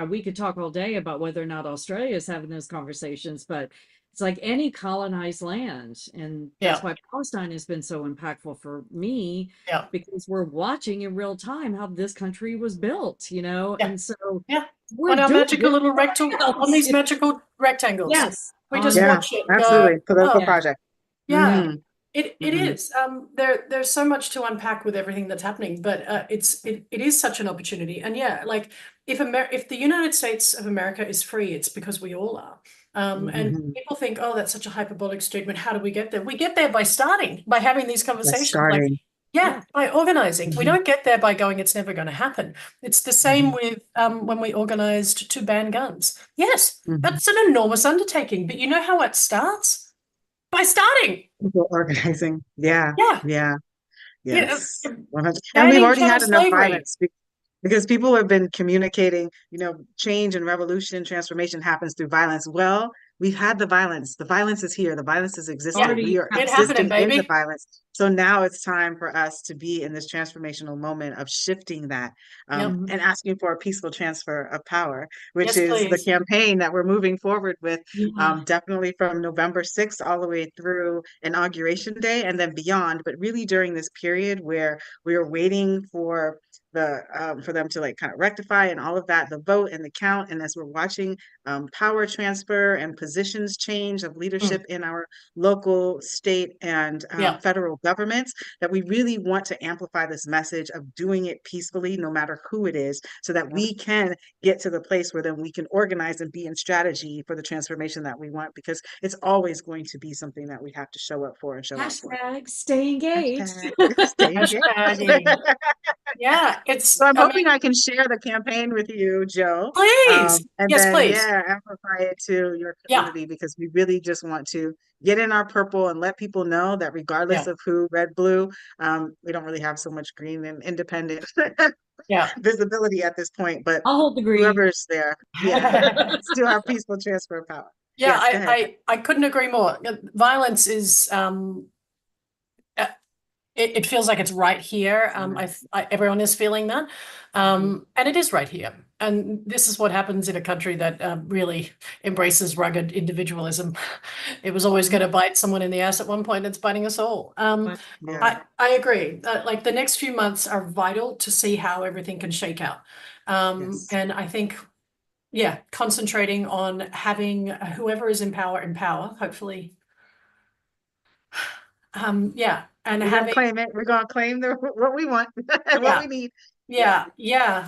we could talk all day about whether or not Australia is having those conversations, but it's like any colonized land. And that's Yeah. why Palestine has been so impactful for me, Yeah. because we're watching in real time how this country was built, Yeah. and so Yeah. we're On our doing magical it little everywhere else. on these magical rectangles. Yes. We just Yeah, watch it and go, absolutely. Political oh, project. yeah. Mhm. It Mhm. is. There's so much to unpack with everything that's happening, but it is such an opportunity. And yeah, like if the United States of America is free, it's because we all are. And Mhm. people think, oh, that's such a hyperbolic statement. How do we get there? We get there by having these That's conversations. Like, starting. Yeah, by organizing. We Mhm. don't get there by going, it's never going to happen. It's the same with when we organized to ban guns. Yes, Mhm. that's an enormous undertaking, but you know how it starts? By starting. People organizing. Yeah, Yeah. yeah, Yeah. yes. 100. And we've Banning already chattel had enough slavery. violence because people have been communicating, change and revolution, transformation happens through violence. Well, we've had the violence. The violence is here. The violence is existing. Already We are It happening, existing in the baby. violence. So now it's time for us to be in this transformational moment of shifting that Yep. Mhm. and asking for a peaceful transfer of power, which Yes, is the please. campaign that we're moving forward with Yeah. definitely from November 6th all the way through Inauguration Day and then beyond, but really during this period where we are waiting for for them to like kind of rectify and all of that, the vote and the count, and as we're watching power transfer and positions change of leadership in our local, state, and Yeah. federal governments, that we really want to amplify this message of doing it peacefully, no matter who it is, so that we can get to the place where then we can organize and be in strategy for the transformation that we want, because it's always going to be something that we have to show up for and show out for. Hashtag stay engaged. Hashtag stay engaged. Hashtagging. Yeah, So I'm hoping I can share the campaign with you, Joe. please. And Yes, then, please. yeah, amplify it to your Yeah. community, because we really just want to get in our purple and let people know that regardless Yeah. of who, red, blue, we don't really have so much green and independent Yeah. visibility at this point, but I'll hold the green. whoever's there, yeah, still have peaceful transfer of power. Yeah, Yes, go ahead. I couldn't agree more. Violence is it feels like it's right here. Everyone is feeling that, and it is right here. And this is what happens in a country that really embraces rugged individualism. It was always going to bite someone in the ass at one point. It's biting us all. Yeah. I agree. Like the next few months are vital to see how everything can shake out. Yes. And I think, yeah, concentrating on having whoever is in power, hopefully. Yeah, and We're gonna having, claim it. We're gonna claim what we want and Yeah. what we need. yeah,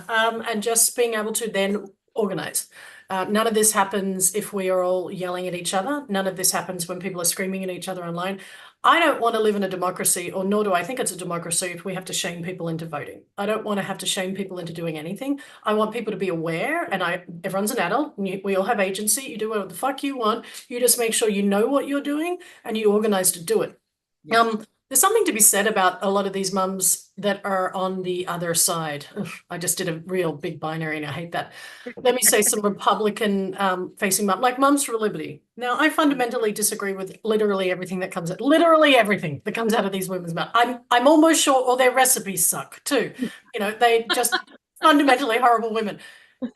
and just being able to then organize. None of this happens if we are all yelling at each other. None of this happens when people are screaming at each other online. I don't want to live in a democracy, or nor do I think it's a democracy if we have to shame people into voting. I don't want to have to shame people into doing anything. I want people to be aware, and everyone's an adult, and we all have agency. You do whatever the fuck you want. You just make sure you know what you're doing and you organize to do it. There's something to be said about a lot of these mums that are on the other side. Ugh, I just did a real big binary and I hate that. Let me say some Republican facing mum, like Mums for Liberty. Now, I fundamentally disagree with literally everything that comes out of these women's mouth. I'm almost sure all their recipes suck too. They just fundamentally horrible women.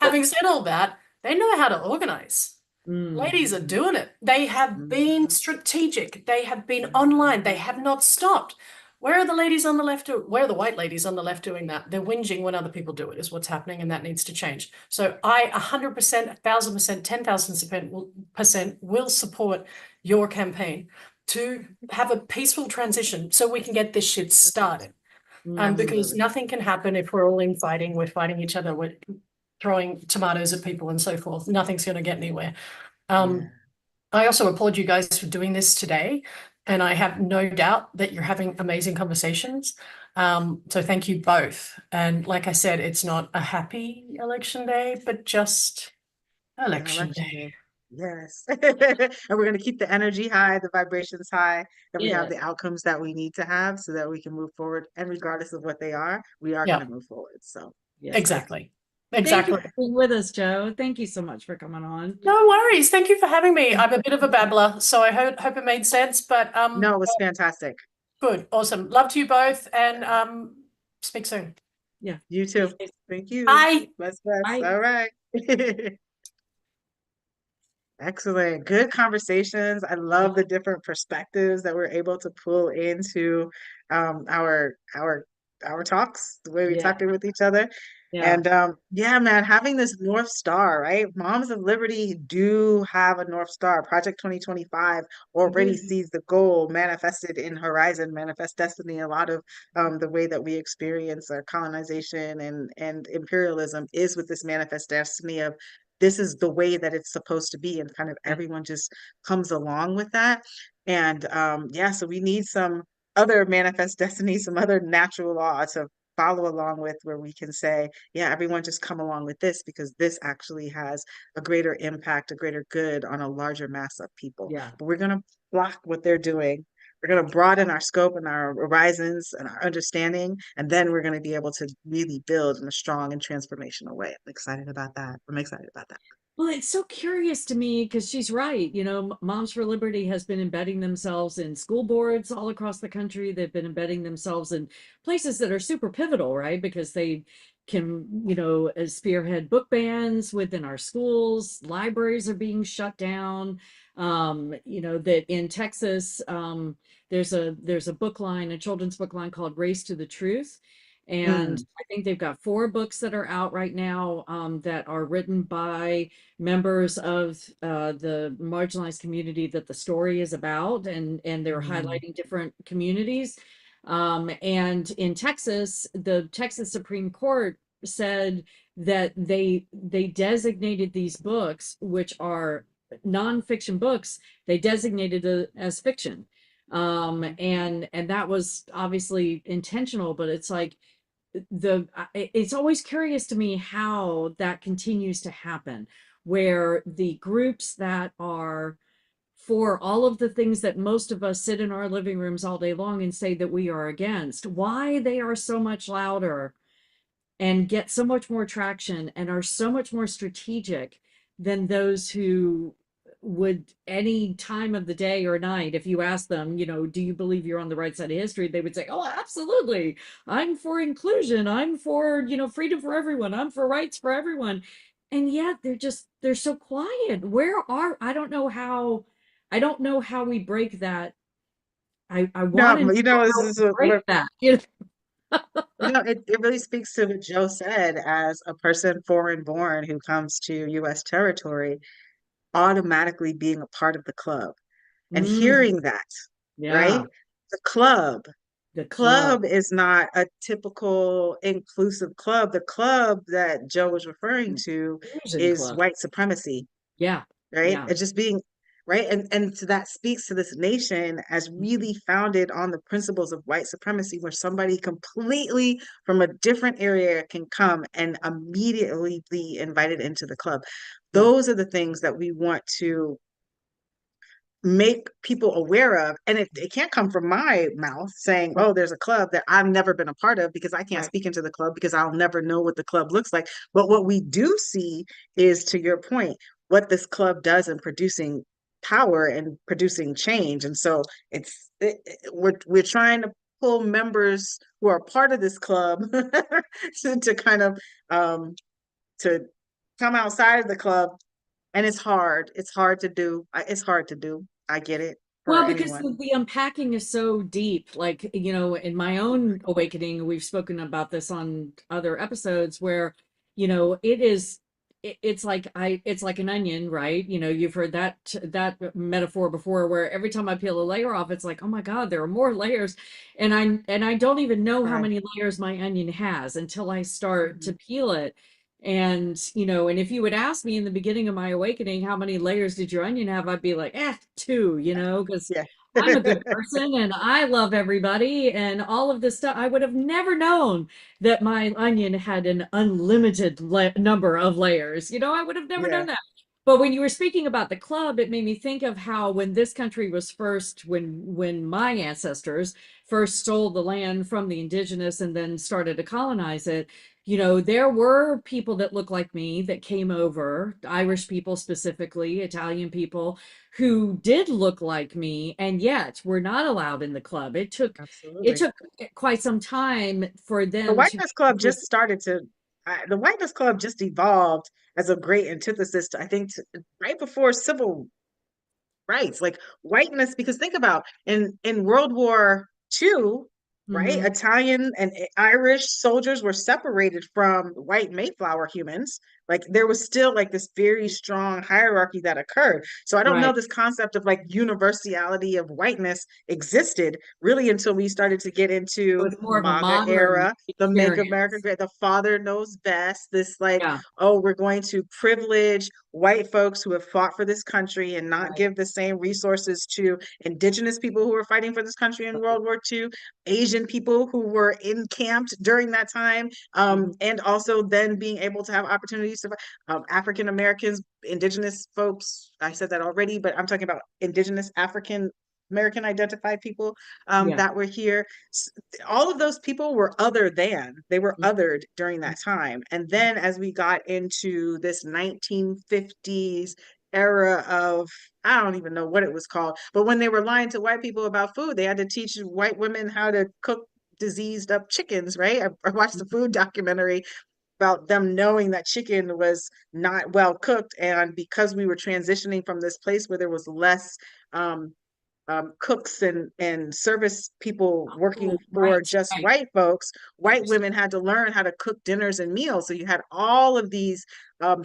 Having said all that, they know how to organize. Ladies are doing it. They have been strategic. They have been online. They have not stopped. Where are the ladies on the left? Where are the white ladies on the left doing that? They're whinging when other people do it, is what's happening, and that needs to change. So I 100%, 1,000%, 10,000% will support your campaign to have a peaceful transition so we can get this shit started. Because nothing can happen if we're all infighting. We're fighting each other. We're throwing tomatoes at people and so forth. Nothing's going to get anywhere. I also applaud you guys for doing this today, and I have no doubt that you're having amazing conversations. So thank you both. And like I said, it's not a happy election day, but just election day. Yes. And we're going to keep the energy high, the vibrations high, that we have Yeah. the outcomes that we need to have so that we can move forward. And regardless of what they are, we are Yeah. going to move forward. So Yes. Exactly. Thank Exactly. you for being with us, Joe. Thank you so much for coming on. No worries. Thank you for having me. I'm a bit of a babbler, so I hope it made sense. But no, it was fantastic. good, awesome. Love to you both, and speak soon. Yeah. You too. Thank you. Bye. Bye. Bye. All right. Excellent. Good conversations. I love the different perspectives that we're able to pull into our talks, the way we Yeah. talking with each other. Yeah. And yeah, man, having this North Star, right? Moms of Liberty do have a North Star. Project 2025 already Mhm. sees the goal manifested in Horizon, Manifest Destiny. A lot of the way that we experience our colonization and imperialism is with this Manifest Destiny of this is the way that it's supposed to be, and kind of everyone just comes along with that. And yeah, so we need some other manifest destiny, some other natural law to follow along with, where we can say, yeah, everyone just come along with this because this actually has a greater impact, a greater good on a larger mass of people. Yeah. But we're going to block what they're doing. We're going to broaden our scope and our horizons and our understanding, and then we're going to be able to really build in a strong and transformational way. I'm excited about that. I'm excited about that. Well, it's so curious to me because she's right. You know, Moms for Liberty has been embedding themselves in school boards all across the country. They've been embedding themselves in places that are super pivotal, right? Because they can, you know, spearhead book bans within our schools. Libraries are being shut down. You know, that in Texas, there's a book line, a children's book line called Race to the Truth. And I think they've got 4 books that are out right now that are written by members of the marginalized community that the story is about, and they're highlighting different communities. And in Texas, the Texas Supreme Court said that they designated these books, which are nonfiction books, they designated it as fiction. And that was obviously intentional, but it's like it's always curious to me how that continues to happen, where the groups that are for all of the things that most of us sit in our living rooms all day long and say that we are against, why they are so much louder and get so much more traction and are so much more strategic than those who would any time of the day or night, if you ask them, you know, do you believe you're on the right side of history, they would say, oh, absolutely, I'm for inclusion, I'm for, you know, freedom for everyone, I'm for rights for everyone. And yet they're so quiet. I don't know how we break that. I want to No, you know, know this how is we break that. You know? it really speaks to what Joe said, as a person foreign born who comes to US territory, automatically being a part of the club and Mm, hearing that, right? yeah, The club. the club. Club is not a typical inclusive club. The club that Joe was referring to Fusion is club. white supremacy, Yeah, right? yeah. It's just being right. And so that speaks to this nation as Mhm. really founded on the principles of white supremacy, where somebody completely from a different area can come and immediately be invited into the club. Yeah, Those are the things that we want to make people aware of. And it can't come from my mouth saying, right, oh, there's a club that I've never been a part of, because I can't right. speak into the club because I'll never know what the club looks like. But what we do see is, to your point, what this club does in producing power and producing change. And so we're trying to pull members who are part of this club to kind of to come outside of the club. And it's hard to do. It's hard to do. I get it, for Well, because anyone. the unpacking is so deep. Like, you know, in my own awakening, we've spoken about this on other episodes where, you know, it's like it's like an onion, right? You know, you've heard that metaphor before, where every time I peel a layer off, it's like, oh my God, there are more layers. And I don't even know how Right. many layers my onion has until I start to Mhm. peel it. And, you know, and if you would ask me in the beginning of my awakening, how many layers did your onion have? I'd be like, 2, you know, because Yeah. I'm a good person and I love everybody and all of this stuff. I would have never known that my onion had an unlimited number of layers. You know, I would have never known Yeah. that. But when you were speaking about the club, it made me think of how when this country was first, when my ancestors first stole the land from the indigenous and then started to colonize it, you know, there were people that looked like me that came over, Irish people specifically, Italian people who did look like me, and yet were not allowed in the club. It Absolutely. took quite some time for The them to Whiteness Club just started to, the Whiteness Club just evolved as a great antithesis to, I think, right before civil rights, like whiteness, because think about in World War II, right? Mhm. Italian and Irish soldiers were separated from white Mayflower humans, Like there was still like this very strong hierarchy that occurred. So I don't know Right. this concept of like universality of whiteness existed really until we started to get It into was more of a MAGA modern era, the Make America experience. Great, the father knows best, this like, Yeah. oh, we're going to privilege white folks who have fought for this country and not Right. give the same resources to indigenous people who were fighting for this country in World War II, Asian people who were encamped during that time, Mhm. and also then being able to have opportunities to African Americans, indigenous folks. I said that already, but I'm talking about indigenous African American identified people Yeah. that were here. All of those people were other than, they were Mhm. othered during that time. And then as we got into this 1950s era of, I don't even know what it was called, but when they were lying to white people about food, they had to teach white women how to cook diseased up chickens, right? I watched the food documentary about them knowing that chicken was not well cooked. And because we were transitioning from this place where there was less um, cooks and service people working Oh, for right. just Right. white folks, white Interesting. women had to learn how to cook dinners and meals. So you had all of these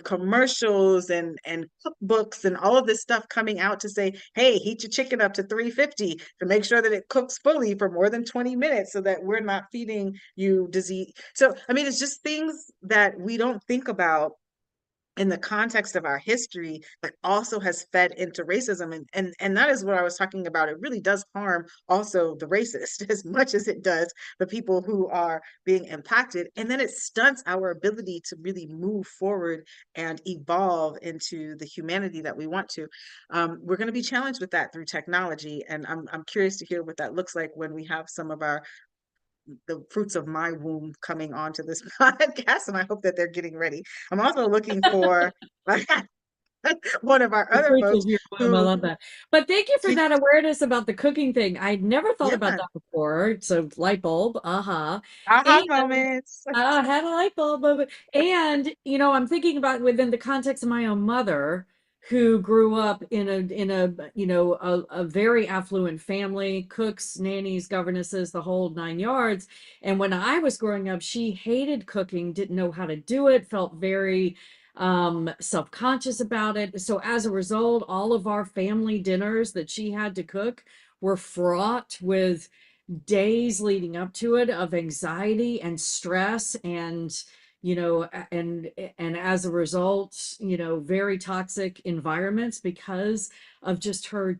commercials and cookbooks and all of this stuff coming out to say, hey, heat your chicken up to 350 to make sure that it cooks fully for more than 20 minutes so that we're not feeding you disease. So, I mean, it's just things that we don't think about in the context of our history that also has fed into racism, and that is what I was talking about. It really does harm also the racist as much as it does the people who are being impacted, and then it stunts our ability to really move forward and evolve into the humanity that we want to. We're going to be challenged with that through technology, and I'm curious to hear what that looks like when we have some of our the fruits of my womb coming onto this podcast, and I hope that they're getting ready. I'm also looking for one of our The other fruits folks of your womb. I who, love that. But thank you for that awareness about the cooking thing. I'd never thought about yeah, that before. So light bulb, aha and moments. I had a light bulb moment. And I'm thinking about within the context of my own mother, who grew up in a very affluent family, cooks, nannies, governesses, the whole nine yards. And when I was growing up, she hated cooking, didn't know how to do it, felt very self-conscious about it. So as a result, all of our family dinners that she had to cook were fraught with days leading up to it of anxiety and stress, and and as a result, very toxic environments because of just her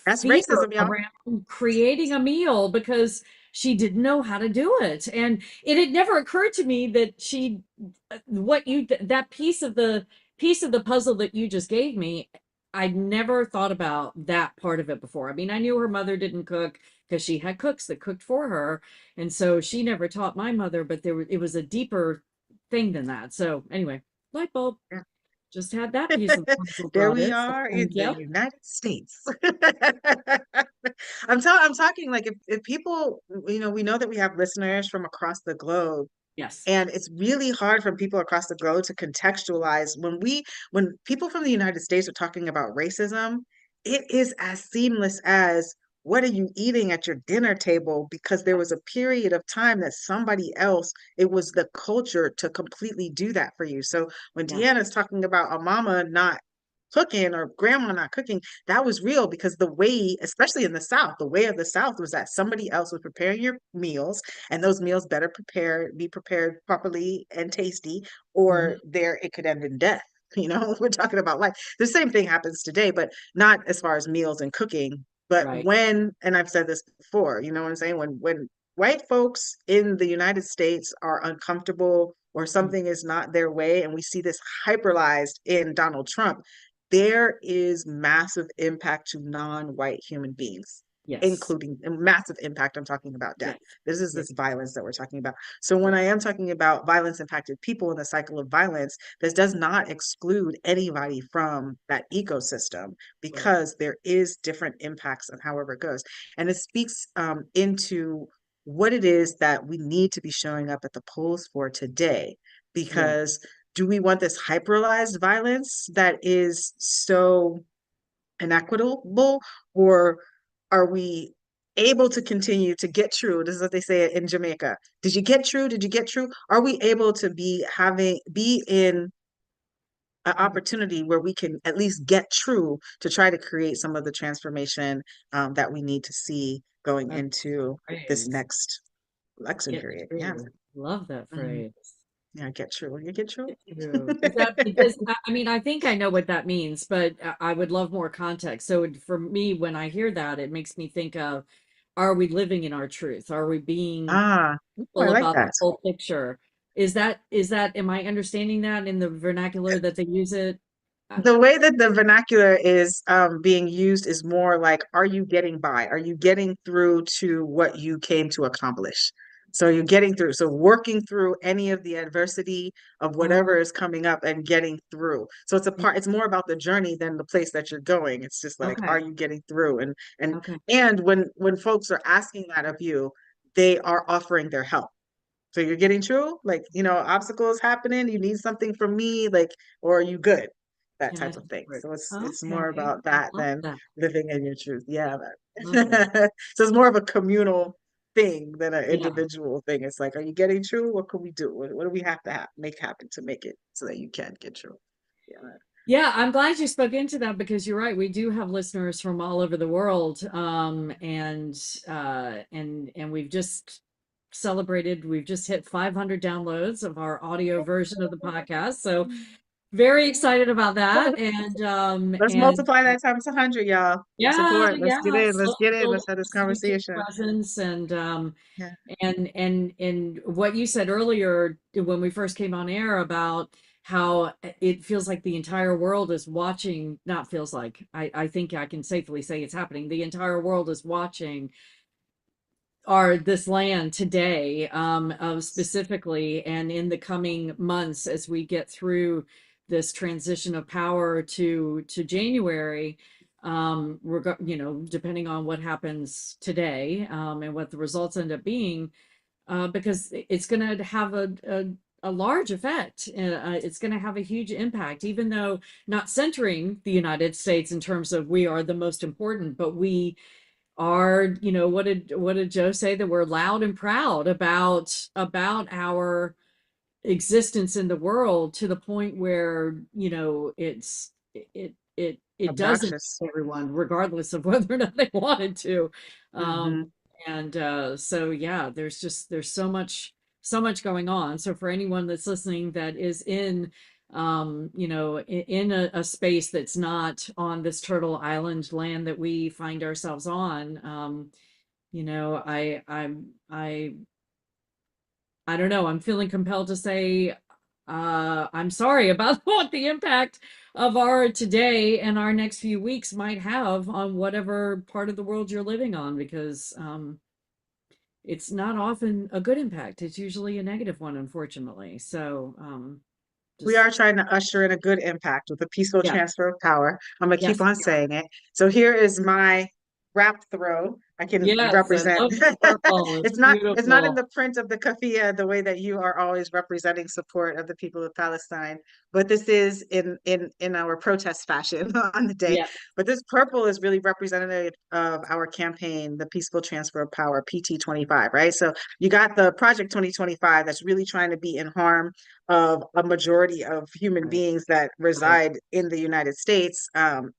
That's fear racism, y'all. around creating a meal because she didn't know how to do it. And it had never occurred to me that that piece of the puzzle that you just gave me, I'd never thought about that part of it before. I mean, I knew her mother didn't cook because she had cooks that cooked for her, and so she never taught my mother, but it was a deeper thing than that. So anyway, light bulb. Just had that piece of the puzzle There brought we in. So are in thank the you. United States. I'm talking like if people, we know that we have listeners from across the globe. Yes. And it's really hard for people across the globe to contextualize when people from the United States are talking about racism, it is as seamless as what are you eating at your dinner table? Because there was a period of time that somebody else, it was the culture to completely do that for you. So when Yeah. Deanna's talking about a mama not cooking or grandma not cooking, that was real because the way, especially in the South, the way of the South was that somebody else was preparing your meals, and those meals better be prepared properly and tasty, or Mhm. there it could end in death. We're talking about life. The same thing happens today, but not as far as meals and cooking. But Right. when, and I've said this before, you know what I'm saying? When white folks in the United States are uncomfortable or something is not their way, and we see this hyperalized in Donald Trump, there is massive impact to non-white human beings, Yes. including a massive impact. I'm talking about death. Yes. This is Yes. this violence that we're talking about. So when I Yes. am talking about violence impacted people in the cycle of violence, this does not exclude anybody from that ecosystem Right. because there is different impacts on however it goes. And it speaks into what it is that we need to be showing up at the polls for today, Yeah. because do we want this hyperalized violence that is so inequitable, or are we able to continue to get true? This is what they say in Jamaica. Did you get true? Did you get true? Are we able to be in an opportunity where we can at least get true to try to create some of the transformation that we need to see going That into this phrase, next election get period. Yeah. true. Love that Mhm. phrase. Yeah, get true. You get true. Get true. Is that because I mean, I think I know what that means, but I would love more context. So for me, when I hear that, it makes me think of, are we living in our truth? Are we being Ah, oh, I full like about the that. whole picture? Is that, am I understanding that in the vernacular that they use it? The way that the vernacular is being used is more like, are you getting by? Are you getting through to what you came to accomplish? So you're getting through. So working through any of the adversity of whatever Oh, is coming up and getting through. So it's more about the journey than the place that you're going. It's just like, are okay. you getting through? And Okay. and when folks are asking that of you, they are offering their help. So you're getting true, like, obstacles happening, you need something from me, like, or are you good? That Can I type of thing. support? So it's more Okay. about that Love than that. living in your truth. Yeah, Love that. man. So it's more of a communal thing than an Yeah. individual thing. It's like, are you getting true? What can we do? What do we have to make happen to make it so that you can get true? Yeah, man. Yeah, I'm glad you spoke into that because you're right. We do have listeners from all over the world. And we've just celebrated, we've just hit 500 downloads of our audio version of the podcast. So very excited about that. Let's And multiply that times 100, y'all. yeah, Support. Let's yeah, get in. Let's so get in. build Let's have this YouTube conversation. presence Yeah. and what you said earlier when we first came on air about how it feels like the entire world is watching, not feels like, I think I can safely say it's happening. The entire world is watching this land today, specifically, and in the coming months as we get through this transition of power to January, depending on what happens today, and what the results end up being, because it's going to have a large effect. It's going to have a huge impact, even though not centering the United States in terms of we are the most important, but we are, what did Joe say? That we're loud and proud about our existence in the world to the point where, it does impact Obnoxious. everyone, regardless of whether or not they wanted to. Hmm. So yeah, there's so much going on. So for anyone that's listening that is in a space that's not on this Turtle Island land that we find ourselves on, I don't know. I'm feeling compelled to say, I'm sorry about what the impact of our today and our next few weeks might have on whatever part of the world you're living on, because it's not often a good impact. It's usually a negative one, unfortunately. So We just are trying to usher in a good impact with a peaceful yeah, transfer of power. I'm gonna keep yes, on saying it. So here is my wrap throw. I can yes. I represent. love the purple. It's It's not in beautiful. the print of the kafia the way that you are always representing support of the people of Palestine, but this is in our protest fashion on the day. Yeah. But this purple is really representative of our campaign, the Peaceful Transfer of Power, PT25, right? So you got the Project 2025 that's really trying to be in harm of a majority of human Right. beings that Right. reside in the United States,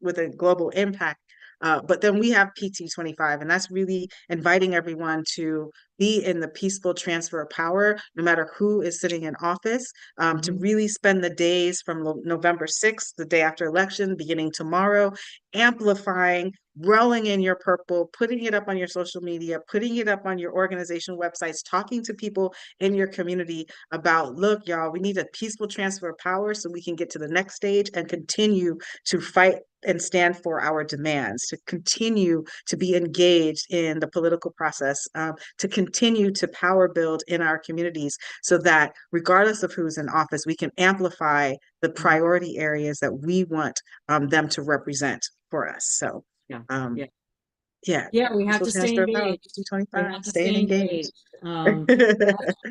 with a global impact. But then we have PT25, and that's really inviting everyone to be in the peaceful transfer of power, no matter who is sitting in office, to Mhm. really spend the days from November 6th, the day after election, beginning tomorrow, amplifying, rolling in your purple, putting it up on your social media, putting it up on your organization websites, talking to people in your community about, look, y'all, we need a peaceful transfer of power so we can get to the next stage and continue to fight and stand for our demands, to continue to be engaged in the political process, to continue to power build in our communities so that regardless of who's in office, we can amplify the Mhm. priority areas that we want them to represent for us. So, Yeah. um, Yeah. yeah, Yeah, we have peaceful to stay transfer of power, engaged. We 225, have to staying stay engaged. engaged.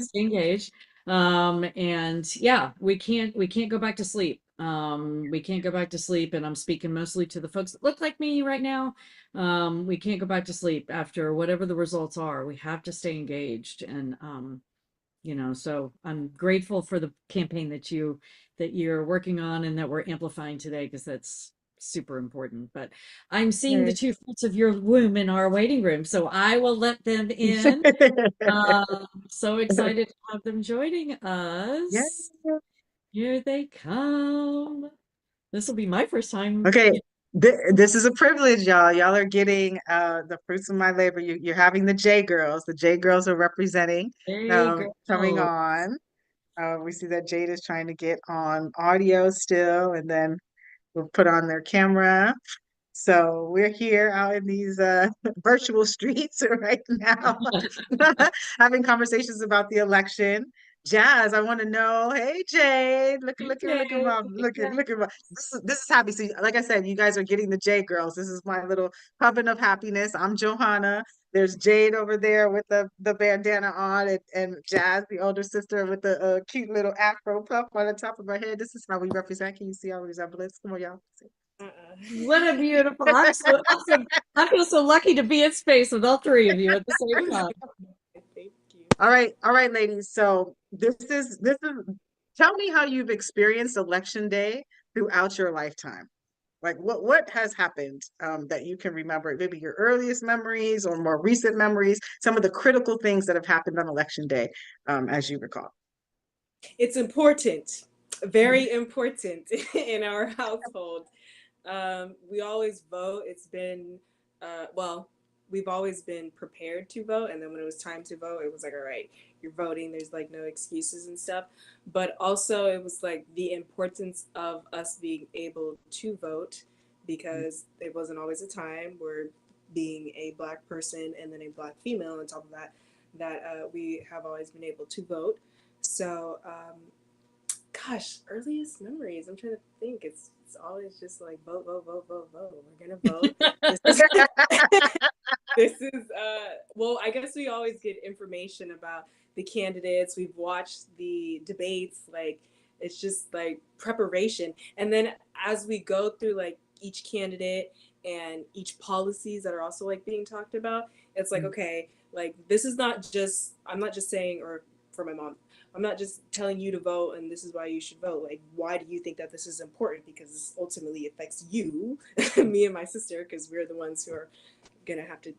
Stay engaged. And yeah, we can't go back to sleep. We can't go back to sleep, and I'm speaking mostly to the folks that look like me right now. We can't go back to sleep after whatever the results are. We have to stay engaged, So I'm grateful for the campaign that you're working on and that we're amplifying today, because that's super important. But I'm seeing the Right. 2 fruits of your womb in our waiting room, so I will let them in. So excited to have them joining Yeah. us. Here they come. This will be my first time. Okay. This is a privilege, y'all. Y'all are getting the fruits of my labor. You're having the J girls. The J girls are representing Hey, coming girl. on. We see that Jade is trying to get on audio still, and then we'll put on their camera. So we're here out in these virtual streets right now, having conversations about the election. Jazz, I want to know, hey Jade, look at Yay. my look at my this is happy. So like I said, you guys are getting the J girls. This is my little coven of happiness. I'm Johanna. There's Jade over there with the bandana on, and Jazz, the older sister, with the cute little afro puff on the top of her head. This is how we represent. Can you see our resemblance? Come on, y'all. What a beautiful. I feel so lucky to be in space with all 3 of you at the same time. Thank you. All right, ladies. So this is tell me how you've experienced election day throughout your lifetime. Like what has happened that you can remember, maybe your earliest memories or more recent memories, some of the critical things that have happened on election day, as you recall. It's important, very important in our household. We always vote. It's been, well, we've always been prepared to vote. And then when it was time to vote, it was like, all right, you're voting. There's like no excuses and stuff. But also, it was like the importance of us being able to vote, because it wasn't always a time where being a Black person and then a Black female on top of that, we have always been able to vote. So, gosh, earliest memories. I'm trying to think. It's always just like vote, vote, vote, vote, vote. We're gonna vote. This is well, I guess we always get information about the candidates. We've watched the debates, like it's just like preparation. And then as we go through like each candidate and each policies that are also like being talked about, it's like, okay, like this is not just, I'm not just saying, or for my mom, I'm not just telling you to vote and this is why you should vote. Like, why do you think that this is important? Because this ultimately affects you, me and my sister, because we're the ones who are gonna have to,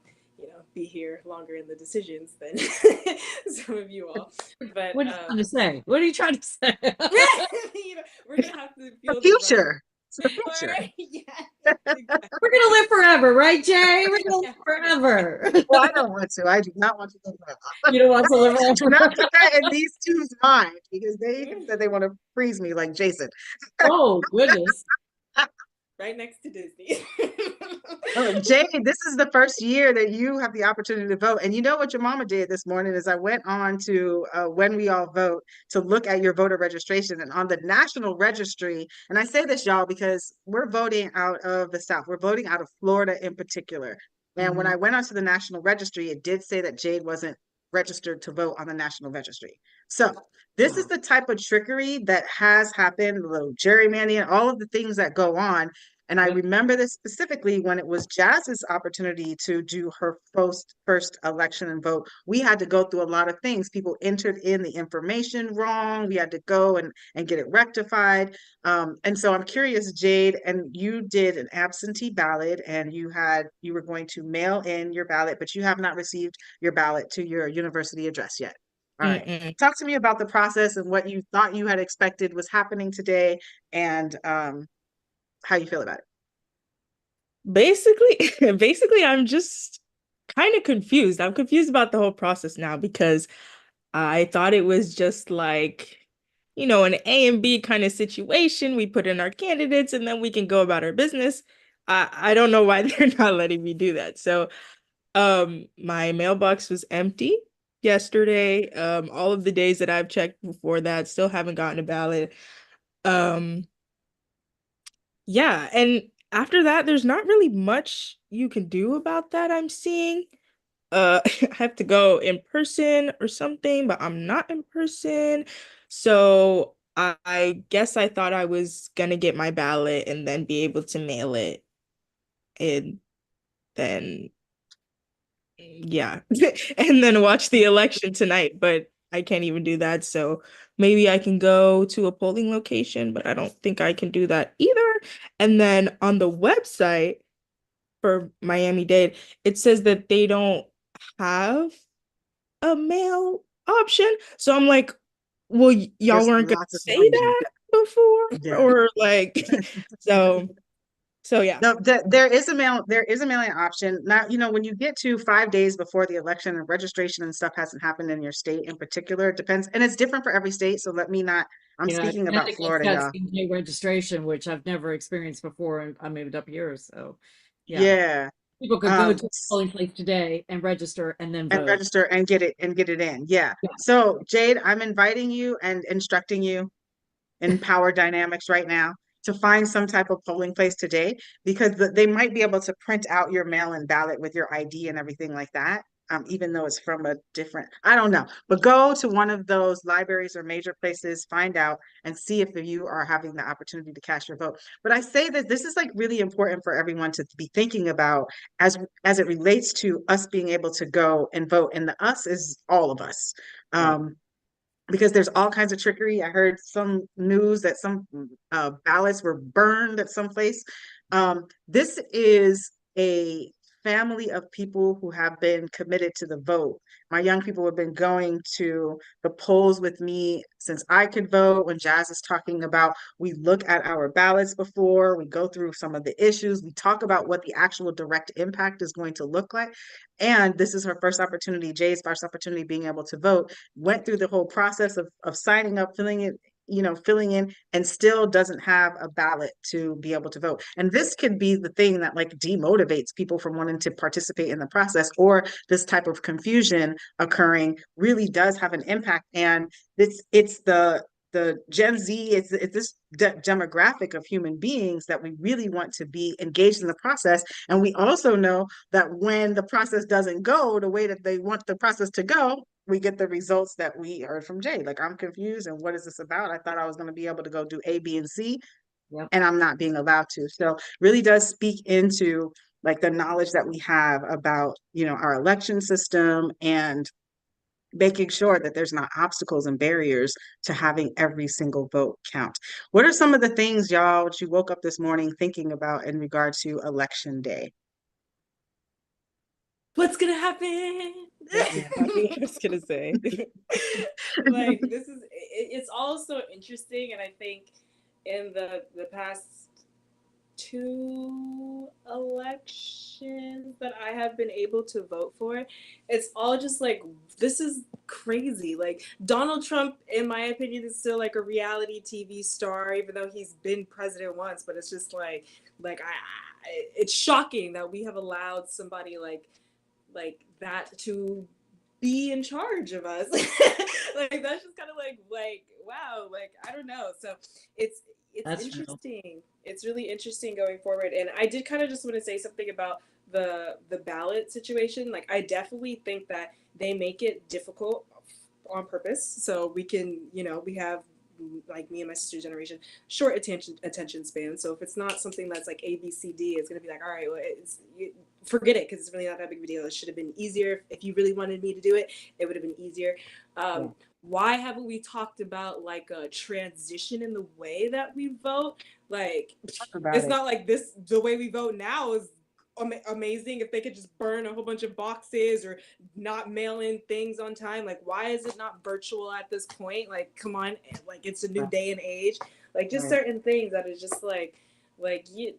be here longer in the decisions than some of you all. But What are you trying to say? What are you trying to say? we're gonna have to feel The future. It's the Right. future. Yeah, exactly. We're gonna live forever, right, Jay? We're gonna live forever. Well, I don't want to. I do not want to think about that. You don't want to live Do forever. not put that in these two's mind, because they even said they want to freeze me like Jason. Oh goodness. Right next to Disney. Jade, this is the first year that you have the opportunity to vote. And you know what your mama did this morning is I went on to When We All Vote to look at your voter registration, and on the national registry. And I say this, y'all, because we're voting out of the South. We're voting out of Florida in particular. And when I went onto the national registry, it did say that Jade wasn't registered to vote on the national registry. So this is the type of trickery that has happened, the little gerrymandering, all of the things that go on. And I remember this specifically when it was Jazz's opportunity to do her first election and vote. We had to go through a lot of things. People entered in the information wrong. We had to go and get it rectified. And so I'm curious, Jade, and you did an absentee ballot, and you were going to mail in your ballot, but you have not received your ballot to your university address yet. All right. Mm-mm. Talk to me about the process and what you thought you had expected was happening today, and how you feel about it. Basically, I'm just kind of confused. I'm confused about the whole process now, because I thought it was just like, an A and B kind of situation. We put in our candidates and then we can go about our business. I don't know why they're not letting me do that. So, my mailbox was empty yesterday. All of the days that I've checked before that, still haven't gotten a ballot. Yeah, and after that, there's not really much you can do about that, I'm seeing. I have to go in person or something, but I'm not in person. So I guess I thought I was gonna get my ballot and then be able to mail it. And then, yeah, and then watch the election tonight. But I can't even do that. So maybe I can go to a polling location, but I don't think I can do that either. And then on the website for Miami-Dade, it says that they don't have a mail option. So I'm like, well, y'all There's weren't gonna lots of say options. that before, Yeah. or like, so yeah. No, there is a mailing option. Now, when you get to 5 days before the election and registration and stuff hasn't happened in your state in particular, it depends, and it's different for every state. So I'm You know, speaking about Connecticut's Florida, got y'all. same-day registration, which I've never experienced before, and I moved up here, so yeah. Yeah. People could go to a polling place today and register and then And vote. register and get it in. Yeah. Yeah. So Jade, I'm inviting you and instructing you in power dynamics right now to find some type of polling place today, because they might be able to print out your mail-in ballot with your ID and everything like that. Even though it's from a different, I don't know, but go to one of those libraries or major places, find out and see if you are having the opportunity to cast your vote. But I say that this is like really important for everyone to be thinking about as it relates to us being able to go and vote. And the us is all of us. Because there's all kinds of trickery. I heard some news that some ballots were burned at some place. This is a family of people who have been committed to the vote. My young people have been going to the polls with me since I could vote. When Jazz is talking about, we look at our ballots before, we go through some of the issues, we talk about what the actual direct impact is going to look like. And this is her first opportunity, Jay's first opportunity being able to vote, went through the whole process of signing up, filling in, and still doesn't have a ballot to be able to vote. And this could be the thing that like demotivates people from wanting to participate in the process, or this type of confusion occurring really does have an impact. And it's the Gen Z, it's this demographic of human beings that we really want to be engaged in the process. And we also know that when the process doesn't go the way that they want the process to go, we get the results that we heard from Jay. Like, I'm confused, and what is this about? I thought I was going to be able to go do A, B, and C, Yep. and I'm not being allowed to. So really does speak into like the knowledge that we have about, our election system, and making sure that there's not obstacles and barriers to having every single vote count. What are some of the things, y'all, that you woke up this morning thinking about in regard to election day? What's gonna happen? I was gonna say. Like, it's also interesting, and I think in the past 2 elections that I have been able to vote for, it's all just like, this is crazy. Like, Donald Trump, in my opinion, is still like a reality TV star, even though he's been president once. But it's just like it's shocking that we have allowed somebody like that to be in charge of us. Like, that's just kind of like wow, like, I don't know. So it's That's real. interesting. It's really interesting going forward. And I did kind of just want to say something about the ballot situation. Like, I definitely think that they make it difficult on purpose, so we can, we have, like, me and my sister's generation, short attention span. So if it's not something that's like A, B, C, D, it's gonna be like, all right, well, forget it, because it's really not that big of a deal. It should have been easier. If you really wanted me to do it, it would have been easier. Why haven't we talked about like a transition in the way that we vote? Like, it's not like this, the way we vote now is amazing. If they could just burn a whole bunch of boxes or not mail in things on time, like, why is it not virtual at this point? Like, come on, like, it's a new day and age. Like, just certain things that is just like you're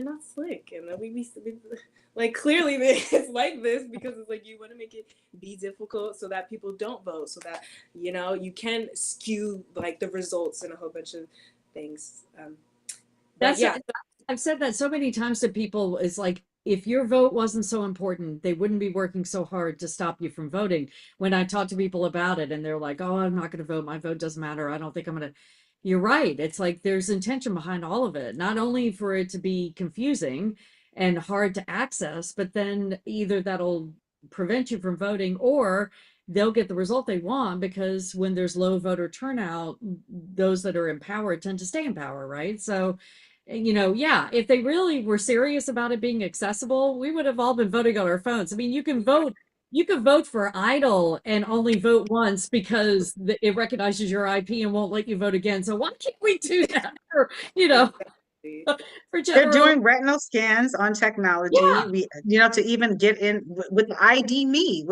not slick. And then we like, clearly it's like this because it's like you want to make it be difficult so that people don't vote, so that you can skew like the results and a whole bunch of things. I've said that so many times to people. It's like, if your vote wasn't so important, they wouldn't be working so hard to stop you from voting. When I talk to people about it and they're like, oh, I'm not going to vote, my vote doesn't matter, I don't think I'm going to. You're right. It's like there's intention behind all of it, not only for it to be confusing and hard to access, but then either that'll prevent you from voting, or they'll get the result they want, because when there's low voter turnout, those that are in power tend to stay in power, right? So, yeah, if they really were serious about it being accessible, we would have all been voting on our phones. I mean, you can vote you could vote for Idle and only vote once because it recognizes your IP and won't let you vote again. So why can't we do that for, for They're general? doing retinal scans on technology. Yeah, To even get in with with ID Me,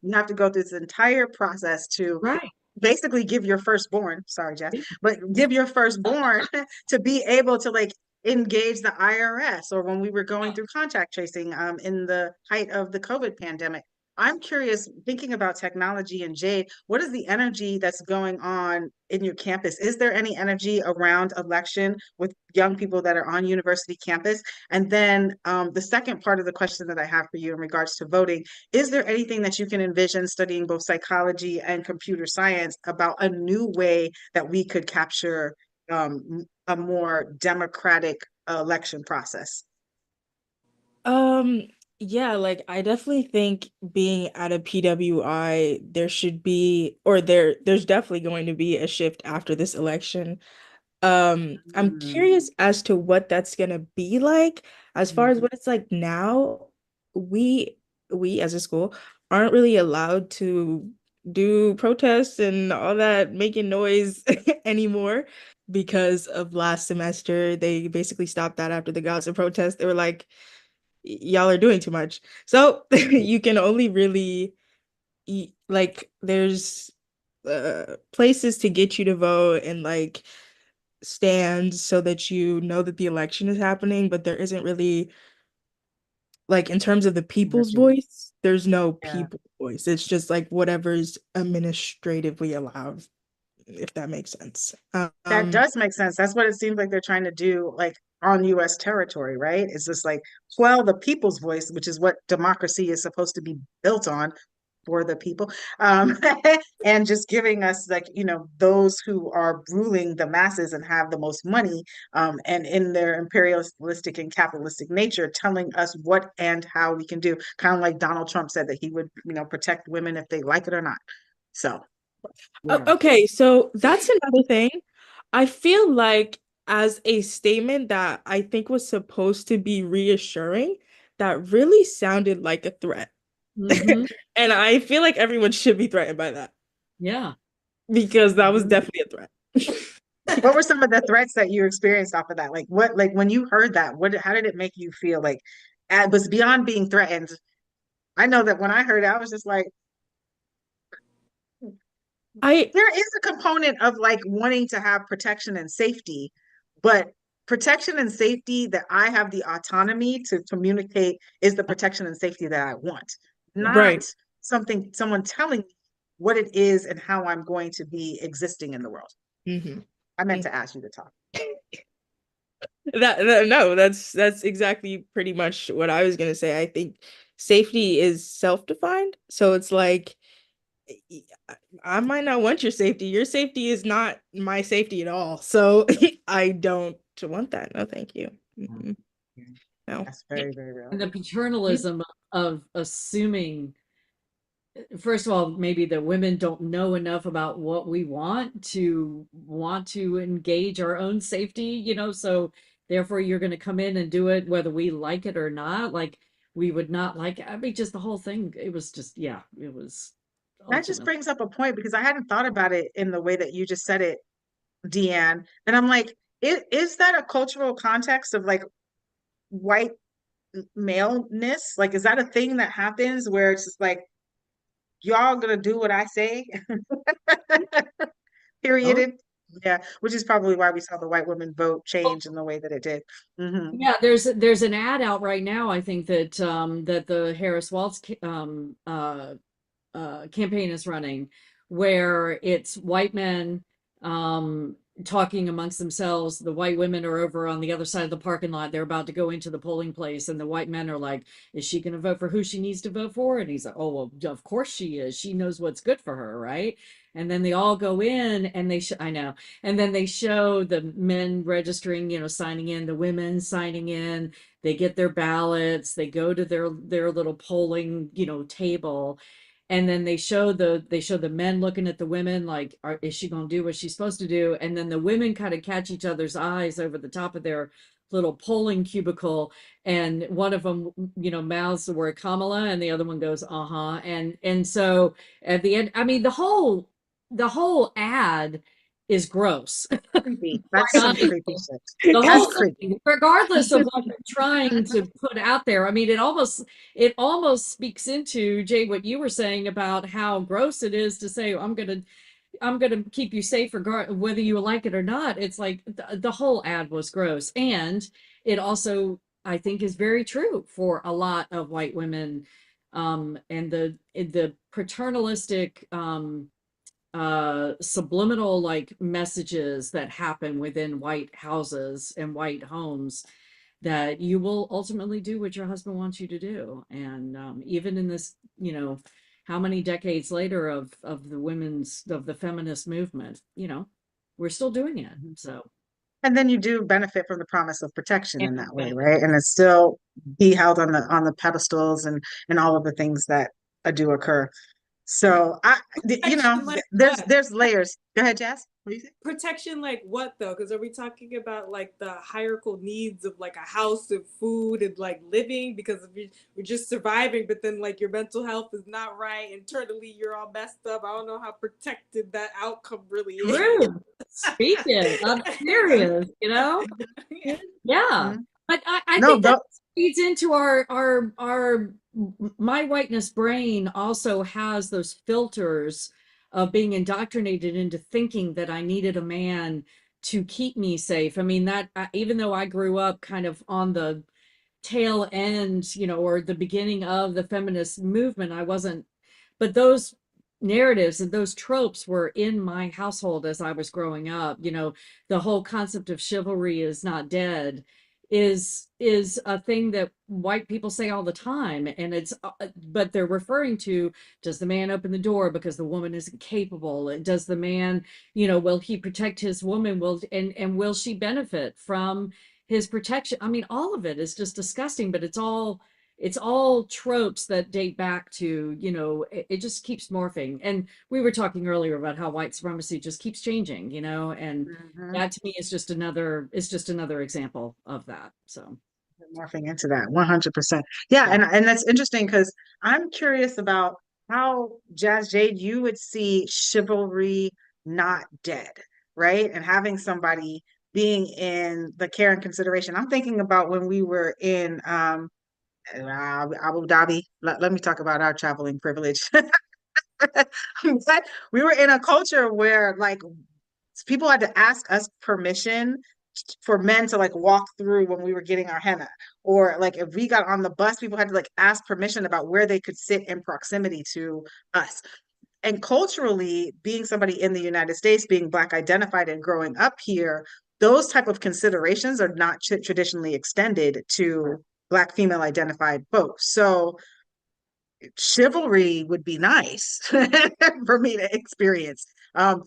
you have to go through this entire process to right. basically give your firstborn, sorry, Jess, but give your firstborn to be able to like engage the IRS, or when we were going through contact tracing in the height of the COVID pandemic. I'm curious, thinking about technology, and Jade, what is the energy that's going on in your campus? Is there any energy around election with young people that are on university campus? And then the second part of the question that I have for you in regards to voting, is there anything that you can envision studying both psychology and computer science about a new way that we could capture a more democratic election process? Um, yeah, like I definitely think being at a PWI, there should be, or there's definitely going to be a shift after this election. I'm Mm, curious as to what that's gonna be like. As far as mhm. what it's like now, we we as a school aren't really allowed to do protests and all that making noise anymore because of last semester. They basically stopped that after the Gaza protest. They were like, y'all are doing too much. So you can only really like there's places to get you to vote and like stand so that you know that the election is happening, but there isn't really like in terms of the people's Energy. voice, there's no Yeah. people's voice. It's just like whatever's administratively allowed, if that makes sense. That does make sense. That's what it seems like they're trying to do, like on US territory, right? It's just like quell the people's voice, which is what democracy is supposed to be built on, for the people. Um, and just giving us, like, those who are ruling the masses and have the most money, and in their imperialistic and capitalistic nature, telling us what and how we can do. Kind of like Donald Trump said that he would, protect women if they like it or not. So, yeah. Okay, so that's another thing. I feel like as a statement that I think was supposed to be reassuring, that really sounded like a threat. Hmm. And I feel like everyone should be threatened by that Yeah. because that was Mhm. definitely a threat. What were some of the threats that you experienced off of that? Like when you heard that, how did it make you feel? Like, it was beyond being threatened. I know that when I heard it, I was just like, I there is a component of like wanting to have protection and safety, but protection and safety that I have the autonomy to communicate is the protection and safety that I want, not right. someone telling me what it is and how I'm going to be existing in the world. Hmm. I meant to ask you to talk. No, that's exactly pretty much what I was gonna say. I think safety is self-defined, so it's like y- I might not want your safety. Your safety is not my safety at all. So I don't want that. No, thank you. Mhm. No. That's very, very real. And the paternalism of assuming, first of all, maybe that women don't know enough about what we want to engage our own safety, so therefore you're going to come in and do it whether we like it or not. Like we would not like it. I mean, just the whole thing, it was just, yeah, it was That just ultimately. brings up a point because I hadn't thought about it in the way that you just said it, Deanne. And I'm like, is that a cultural context of like white maleness? Like, is that a thing that happens where it's just like, y'all gonna do what I say? Oh, Period. Yeah, which is probably why we saw the white women vote change in the way that it did. Hmm. yeah, there's an ad out right now, I think that the Harris Waltz campaign is running, where it's white men um, talking amongst themselves. The white women are over on the other side of the parking lot. They're about to go into the polling place, and the white men are like, "Is she going to vote for who she needs to vote for?" And he's like, "Oh well, of course she is. She knows what's good for her, right?" And then they all go in, and I know, and then they show the men registering, signing in, the women signing in. They get their ballots. They go to their little polling, table, and then they show the men looking at the women like, is she going to do what she's supposed to do? And then the women kind of catch each other's eyes over the top of their little polling cubicle, and one of them, mouths the word Kamala, and the other one goes, uh-huh. And so at the end, I mean, the whole ad is gross. Creepy. That's some creepy shit. The That's whole creepy. thing, regardless of what they're trying to put out there. I mean, it almost speaks into, Jay, what you were saying about how gross it is to say, I'm gonna keep you safe whether you like it or not. It's like the whole ad was gross. And it also, I think, is very true for a lot of white women. And the paternalistic subliminal like messages that happen within white houses and white homes, that you will ultimately do what your husband wants you to do. And even in this, how many decades later of the feminist movement, we're still doing it. So And then you do benefit from the promise of protection in that way, yeah. right? And it's still be held on the pedestals and all of the things that do occur. So Protection like what? there's layers. Go ahead, Jazz. What do you think? Protection like what though? Because are we talking about like the hierarchical needs of like a house and food and like living? Because if we're just surviving, but then like your mental health is not right, internally you're all messed up. I don't know how protected that outcome really is. True. Speaking, I'm serious, yeah. Mhm. But I No, think that don't. feeds into my whiteness brain also has those filters of being indoctrinated into thinking that I needed a man to keep me safe. I mean, even though I grew up kind of on the tail end, or the beginning of the feminist movement, I wasn't, but those narratives and those tropes were in my household as I was growing up. The whole concept of chivalry is not dead is a thing that white people say all the time, and but they're referring to, does the man open the door because the woman isn't capable? And does the man, will he protect his woman? And will she benefit from his protection? I mean, all of it is just disgusting, but it's all tropes that date back to, it just keeps morphing. And we were talking earlier about how white supremacy just keeps changing, and Mhm. that to me is just another example of that. So Morphing into that 100%. Yeah, and that's interesting because I'm curious about how, Jazz Jade, you would see chivalry not dead, right? And having somebody being in the care and consideration. I'm thinking about when we were in Abu Dhabi. Let me talk about our traveling privilege. But we were in a culture where like people had to ask us permission for men to like walk through when we were getting our henna, or like if we got on the bus, people had to like ask permission about where they could sit in proximity to us. And culturally, being somebody in the United States, being Black identified and growing up here, those type of considerations are not traditionally extended to Black female identified folks. So chivalry would be nice for me to experience.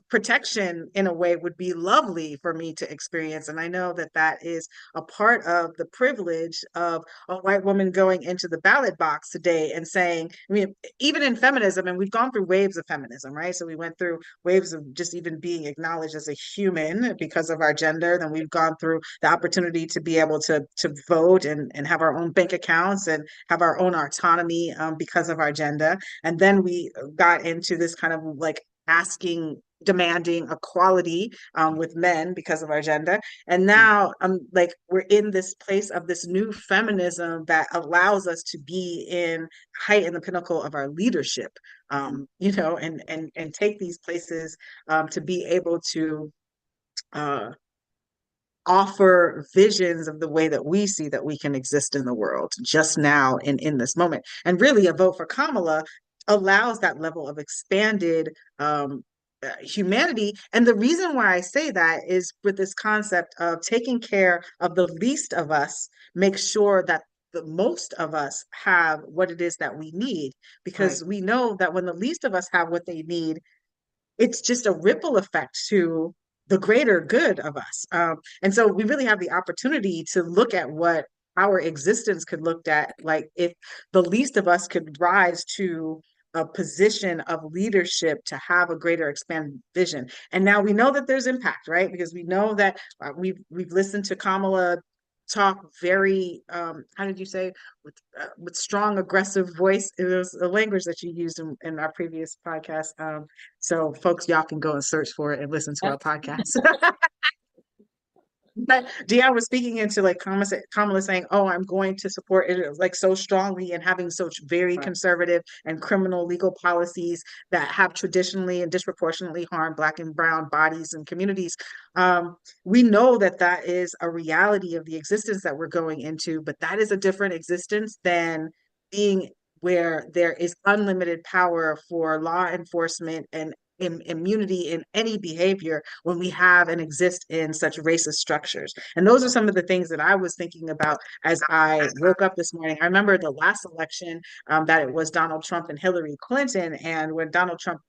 Protection in a way would be lovely for me to experience. And I know that that is a part of the privilege of a white woman going into the ballot box today and saying, I mean, even in feminism, and we've gone through waves of feminism, right? So we went through waves of just even being acknowledged as a human because of our gender. Then we've gone through the opportunity to be able to vote and have our own bank accounts and have our own autonomy because of our gender. And then we got into this kind of like demanding equality with men because of our gender. And now like we're in this place of this new feminism that allows us to be in height in the pinnacle of our leadership, and take these places to be able to uh, offer visions of the way that we see that we can exist in the world just now in this moment. And really, a vote for Kamala allows that level of expanded humanity. And the reason why I say that is with this concept of taking care of the least of us, make sure that the most of us have what it is that we need, because we know that when the least of us have what they need, it's just a ripple effect to the greater good of us. And so we really have the opportunity to look at what our existence could look at, like if the least of us could rise to a position of leadership to have a greater expanded vision. And now we know that there's impact, right? Because we know that we've listened to Kamala talk very, how did you say, with strong aggressive voice. It was a language that you used in our previous podcast. So folks, y'all can go and search for it and listen to our podcast. But Deanne was speaking into like Kamala saying, "Oh, I'm going to support it like so strongly," and having such very Right. conservative and criminal legal policies that have traditionally and disproportionately harmed Black and Brown bodies and communities. We know that that is a reality of the existence that we're going into, but that is a different existence than being where there is unlimited power for law enforcement and immunity in any behavior when we have and exist in such racist structures. And those are some of the things that I was thinking about as I woke up this morning. I remember the last election, that it was Donald Trump and Hillary Clinton. And when Donald Trump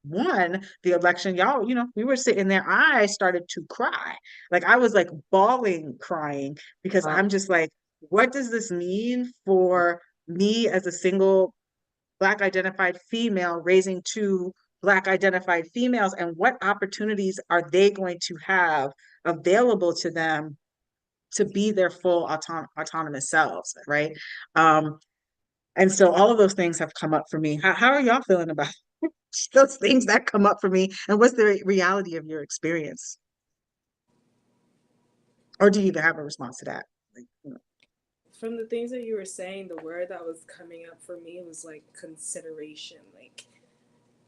won the election, y'all, we were sitting there, I started to cry. Like I was like bawling, crying, because Wow. I'm just like, what does this mean for me as a single Black identified female raising two Black identified females, and what opportunities are they going to have available to them to be their full autonomous selves, right? And so all of those things have come up for me. How are y'all feeling about those things that come up for me, and what's the reality of your experience? Or do you even have a response to that? From the things that you were saying, the word that was coming up for me was like consideration. Like,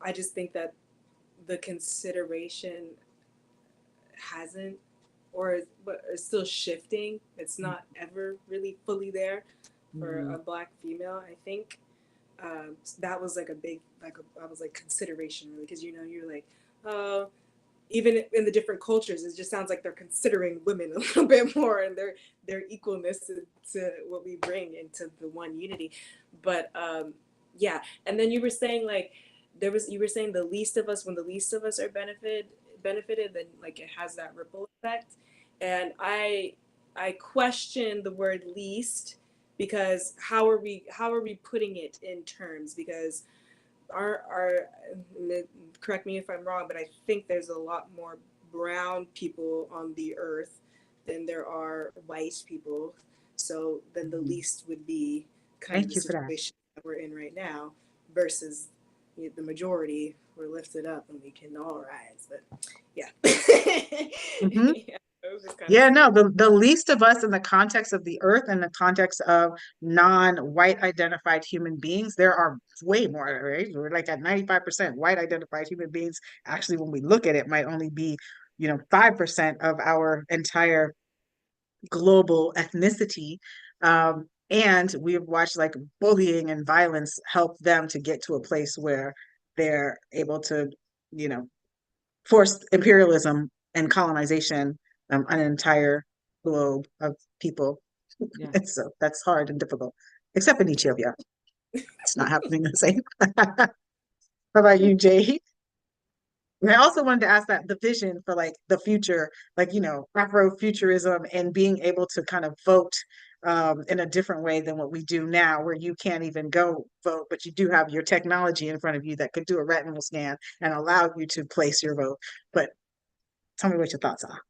I just think that the consideration hasn't, or is still shifting. It's not ever really fully there for Mhm. a Black female, I think. That was like a big, I was like consideration, really, because you're like, oh, even in the different cultures, it just sounds like they're considering women a little bit more and their equalness to what we bring into the one unity. But yeah, and then you were saying like you were saying the least of us, when the least of us are benefited, then like it has that ripple effect. And I question the word least, because how are we putting it in terms? Because our correct me if I'm wrong, but I think there's a lot more brown people on the earth than there are white people. So then the least would be kind of Thank the you for that. situation that we're in right now, versus the majority. We're lifted up and we can all rise. But yeah. Mhm. Yeah, it was just kind Yeah, of no, the least of us in the context of the earth and the context of non-white identified human beings, there are way more, right? We're like at 95% white identified human beings. Actually, when we look at it, might only be, 5% of our entire global ethnicity. And we've watched like bullying and violence help them to get to a place where they're able to, you know, force imperialism and colonization on an entire globe of people. Yeah. And so that's hard and difficult, except in Ethiopia. It's not happening the same. How about you, Jay? And I also wanted to ask that the vision for like the future, like, Afrofuturism and being able to kind of vote in a different way than what we do now, where you can't even go vote, but you do have your technology in front of you that could do a retinal scan and allow you to place your vote. But tell me what your thoughts are.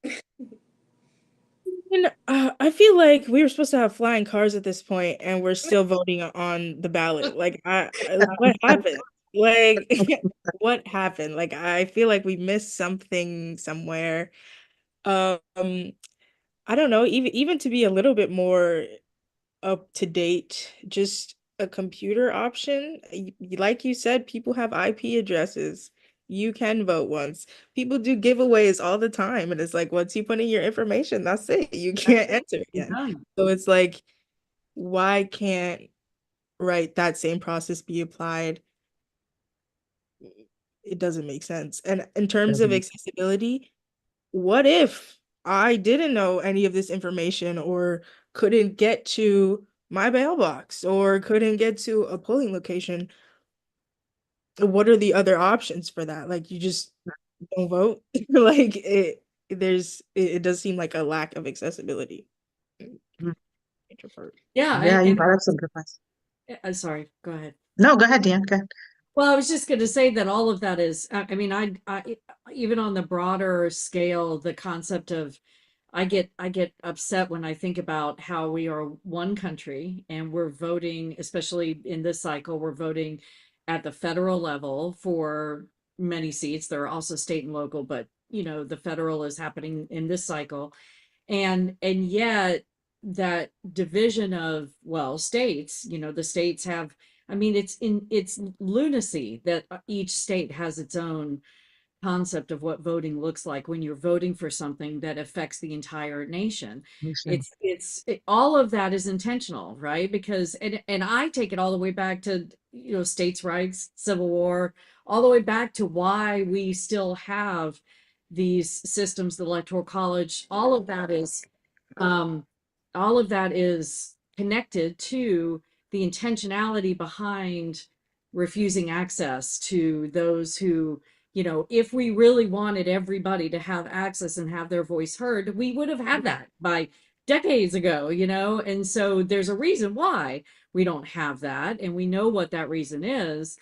I feel like we were supposed to have flying cars at this point, and we're still voting on the ballot. Like, what happened? Like, what happened? Like, I feel like we missed something somewhere. Um, I don't know. Even to be a little bit more up to date, just a computer option. Like you said, people have IP addresses. You can vote once. People do giveaways all the time, and it's like once you put in your information, that's it. You can't enter again. Done. So it's like, why can't, right, that same process be applied? It doesn't make sense. And in terms of accessibility, what if I didn't know any of this information, or couldn't get to my mailbox, or couldn't get to a polling location? What are the other options for that? Like, you just don't vote? Like, it does seem like a lack of accessibility. Mhm. Introvert. Yeah. Yeah, you And, brought up some good points. sorry, go ahead. No, go ahead, Dan. Go ahead. Well, I was just going to say that all of that is, I mean, I even on the broader scale, the concept of I get upset when I think about how we are one country and we're voting, especially in this cycle, we're voting at the federal level for many seats. There are also state and local, but the federal is happening in this cycle. And yet that division of, well, states, the states have, I mean, it's lunacy that each state has its own concept of what voting looks like when you're voting for something that affects the entire nation. All of that is intentional, right? Because and I take it all the way back to states' rights, Civil War, all the way back to why we still have these systems, the Electoral College. Um, all of that is connected to the intentionality behind refusing access to those who, if we really wanted everybody to have access and have their voice heard, we would have had that by decades ago, and so there's a reason why we don't have that, and we know what that reason is.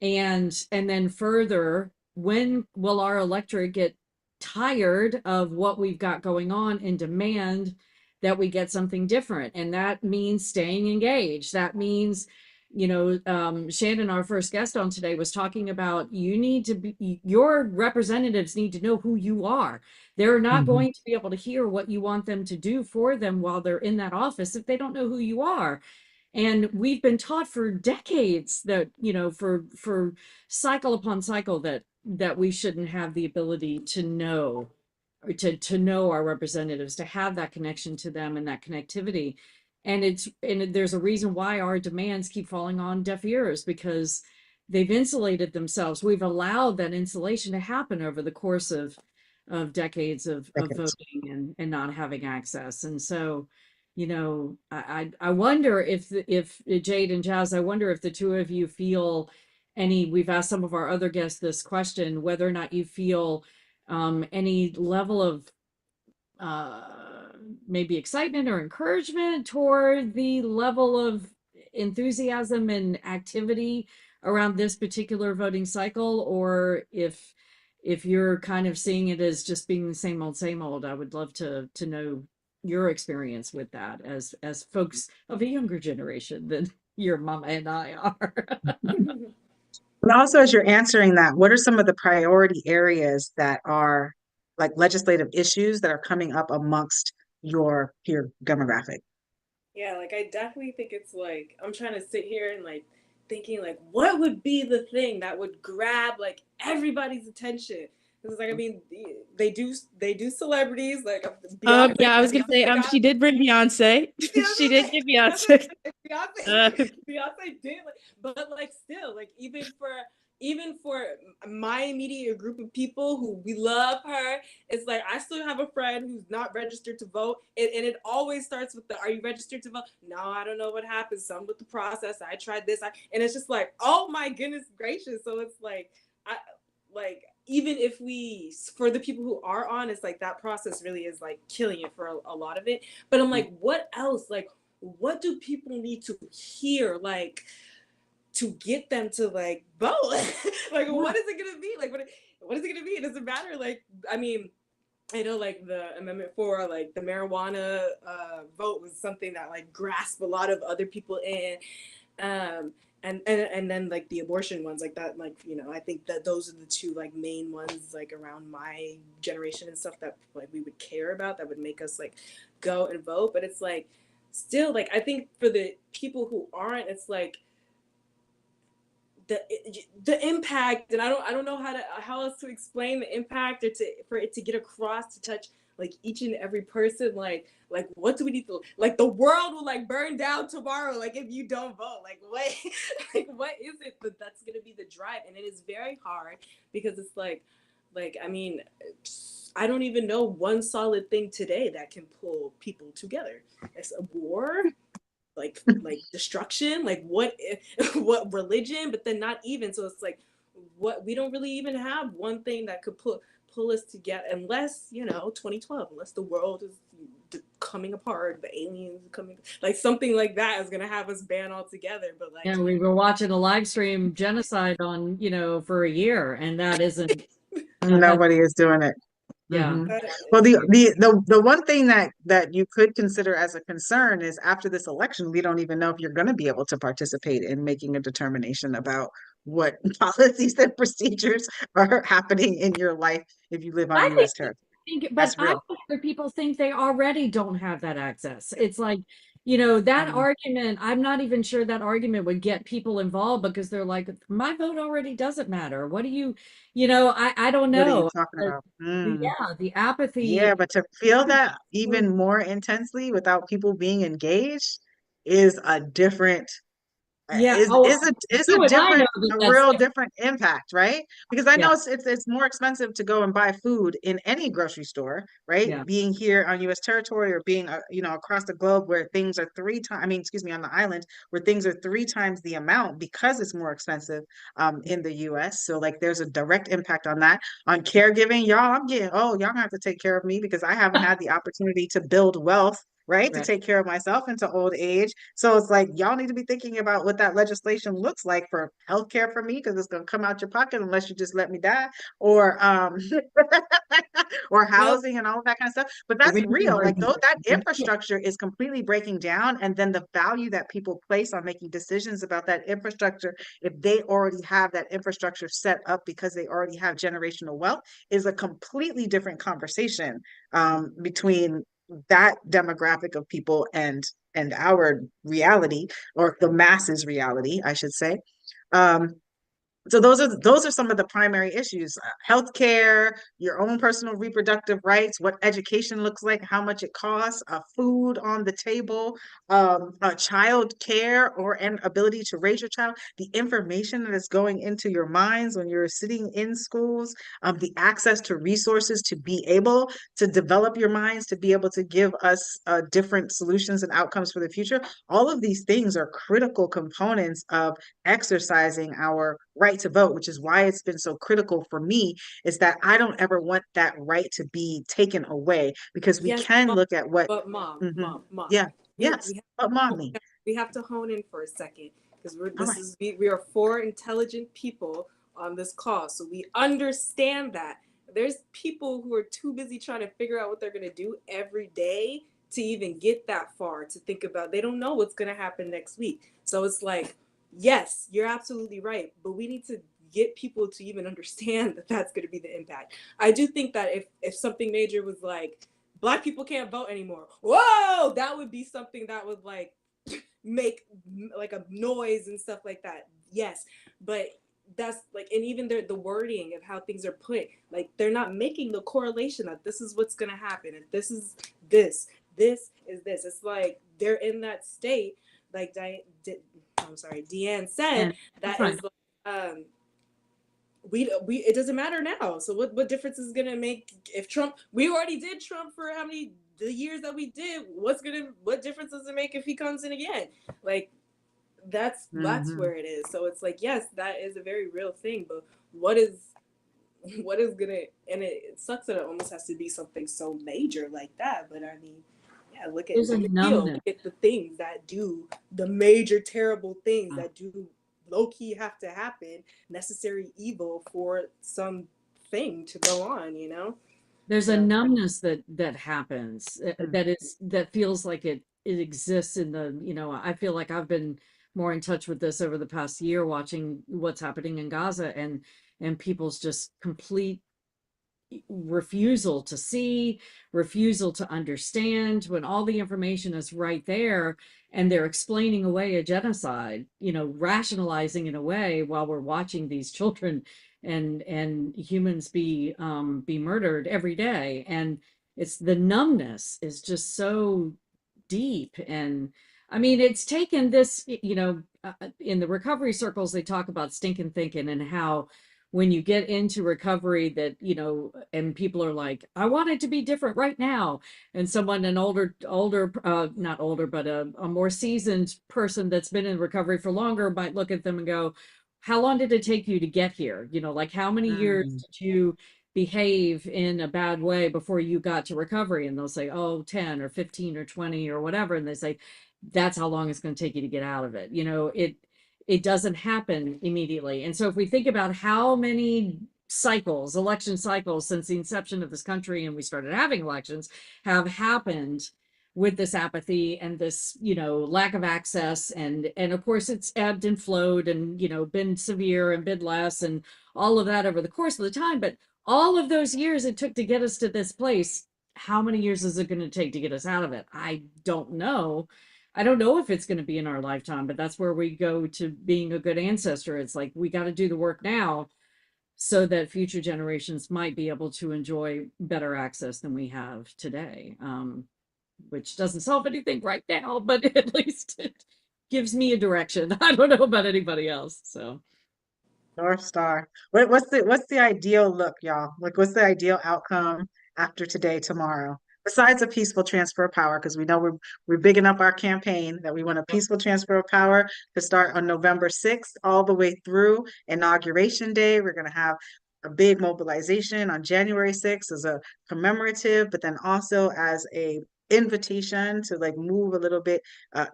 And then further, when will our electorate get tired of what we've got going on and demand that we get something different? And that means staying engaged. That means, Shannon, our first guest on today, was talking about your representatives need to know who you are. They're not going to be able to hear what you want them to do for them while they're in that office if they don't know who you are. And we've been taught for decades that, for cycle upon cycle, that we shouldn't have the ability to know, or to know our representatives, to have that connection to them and that connectivity. And there's a reason why our demands keep falling on deaf ears, because they've insulated themselves. We've allowed that insulation to happen over the course of decades of voting and not having access. And so, I wonder if Jade and Jazz, I wonder if the two of you feel we've asked some of our other guests this question, whether or not you feel any level of maybe excitement or encouragement toward the level of enthusiasm and activity around this particular voting cycle, or if you're kind of seeing it as just being the same old. I would love to know your experience with that as folks of a younger generation than your mama and I are. And also, as you're answering that, what are some of the priority areas that are like legislative issues that are coming up amongst your peer demographic? Yeah, like I definitely think it's like I'm trying to sit here and like thinking like what would be the thing that would grab like everybody's attention. It's like, I mean, they do celebrities like Beyonce. Yeah, I was gonna say she did bring Beyonce. She did get Beyonce. Beyonce did, but like still, like even for my immediate group of people who we love her, it's like I still have a friend who's not registered to vote, and it always starts with are you registered to vote? No, I don't know what happens. Some with the process. I tried this, and it's just like, oh my goodness gracious. So it's like, even if for the people who are on, it's like that process really is like killing it for a lot of it. But I'm like, what else? Like, what do people need to hear? Like, to get them to like vote? Like, what is it gonna be? Like, what is it gonna be? It doesn't matter. Like, I mean, I know like the amendment for like the marijuana vote was something that like grasped a lot of other people in. And then like the abortion ones like that, like, I think that those are the two like main ones like around my generation and stuff that like we would care about, that would make us like go and vote. But it's like still like I think for the people who aren't, it's like the impact, and I don't know how else to explain the impact, or for it to get across, to touch like each and every person. Like what do we need to, like the world will like burn down tomorrow like if you don't vote. Like what what is it that's gonna be the drive? And it is very hard because it's like I mean, I don't even know one solid thing today that can pull people together. It's a war, like destruction, like what religion, but then not even. So it's like what we don't really even have one thing that could pull us together, unless 2012, unless the world is coming apart, the aliens coming, like something like that is gonna have us band all together. But like, Yeah, we were watching a live stream genocide on for a year, and that isn't Nobody is doing it. Yeah. Mhm. But Well, the one thing that you could consider as a concern is after this election, we don't even know if you're going to be able to participate in making a determination about what policies and procedures are happening in your life if you live on I U.S. territory. but That's I real. think other people think they already don't have that access. It's like, that Mm. argument, I'm not even sure that argument would get people involved because they're like, my vote already doesn't matter. What do I don't What are you know. talking Uh, about? Mm. Yeah, the apathy. Yeah, but to feel that even more intensely without people being engaged is a different Yeah. is Oh, is a is you a and I know different that a that's real different. different impact, right? Because I Yeah. know it's more expensive to go and buy food in any grocery store, right? Yeah. Being here on U.S. territory or being across the globe where things are three times, I mean, excuse me, on the island where things are three times the amount because it's more expensive in the U.S. So like there's a direct impact on that. On caregiving, y'all, y'all gonna have to take care of me because I haven't had the opportunity to build wealth, right? To Right. take care of myself into old age. So it's like y'all need to be thinking about what that legislation looks like for healthcare for me because it's going to come out your pocket unless you just let me die, or or nope. housing and all of that kind of stuff. But that's We need to real. Like bring- though that infrastructure is completely breaking down, and then the value that people place on making decisions about that infrastructure, if they already have that infrastructure set up because they already have generational wealth, is a completely different conversation between that demographic of people and our reality, or the masses reality, I should say. um so those are some of the primary issues: healthcare, your own personal reproductive rights, what education looks like, how much it costs, food on the table, child care or an ability to raise your child, the information that is going into your minds when you're sitting in schools, the access to resources to be able to develop your minds, to be able to give us different solutions and outcomes for the future. All of these things are critical components of exercising our right to vote, which is why it's been so critical for me, is that I don't ever want that right to be taken away, because we Yes, can mom, look at what but mom, Mhm. mom. Yeah, We, yes, we have but mommy. we have to hone in for a second because All right. we are four intelligent people on this call, so we understand that there's people who are too busy trying to figure out what they're going to do every day to even get that far to think about. They don't know what's going to happen next week. So it's like, yes, you're absolutely right, but we need to get people to even understand that that's going to be the impact. I do think that if something major was like Black people can't vote anymore, whoa, that would be something that would like make like a noise and stuff like that. Yes, but that's like, and even the wording of how things are put, like they're not making the correlation that this is what's gonna happen, and this is this is this. It's like they're in that state, like Deanne said, And that fine. is like, we it doesn't matter now. So what difference is gonna make if Trump? We already did Trump for how many the years that we did. What difference does it make if he comes in again? Like that's Mhm. where it is. So it's like, yes, that is a very real thing, but what is gonna, and it sucks that it almost has to be something so major like that. But I mean, yeah, look at There's a numbness. look at the things that do the major terrible things that do low key have to happen, necessary evil for some thing to go on, you know? There's a So numbness that happens Mm. that feels like it exists in the, I feel like I've been more in touch with this over the past year, watching what's happening in Gaza, and people's just complete refusal to see, refusal to understand when all the information is right there, and they're explaining away a genocide, rationalizing in a way while we're watching these children and humans be murdered every day. And it's the numbness is just so deep. And I mean, it's taken this, in the recovery circles, they talk about stinking thinking, and how when you get into recovery that, and people are like, I want it to be different right now. And someone, an older, not older, but a more seasoned person that's been in recovery for longer might look at them and go, how long did it take you to get here? Like how many years Mm. did you behave in a bad way before you got to recovery? And they'll say, oh, 10 or 15 or 20 or whatever. And they say, that's how long it's going to take you to get out of it. It doesn't happen immediately. And so if we think about how many cycles, election cycles since the inception of this country and we started having elections have happened with this apathy and this, lack of access. And of course it's ebbed and flowed and, been severe and been less and all of that over the course of the time. But all of those years it took to get us to this place, how many years is it going to take to get us out of it? I don't know. I don't know if it's going to be in our lifetime, but that's where we go to being a good ancestor. It's like we got to do the work now so that future generations might be able to enjoy better access than we have today. Which doesn't solve anything right now, but at least it gives me a direction. I don't know about anybody else. So North Star. What's the ideal look, y'all? Like, what's the ideal outcome after today, tomorrow? Besides a peaceful transfer of power, because we know we're bigging up our campaign that we want a peaceful transfer of power to start on November 6th, all the way through Inauguration Day. We're going to have a big mobilization on January 6th as a commemorative, but then also as a invitation to like move a little bit,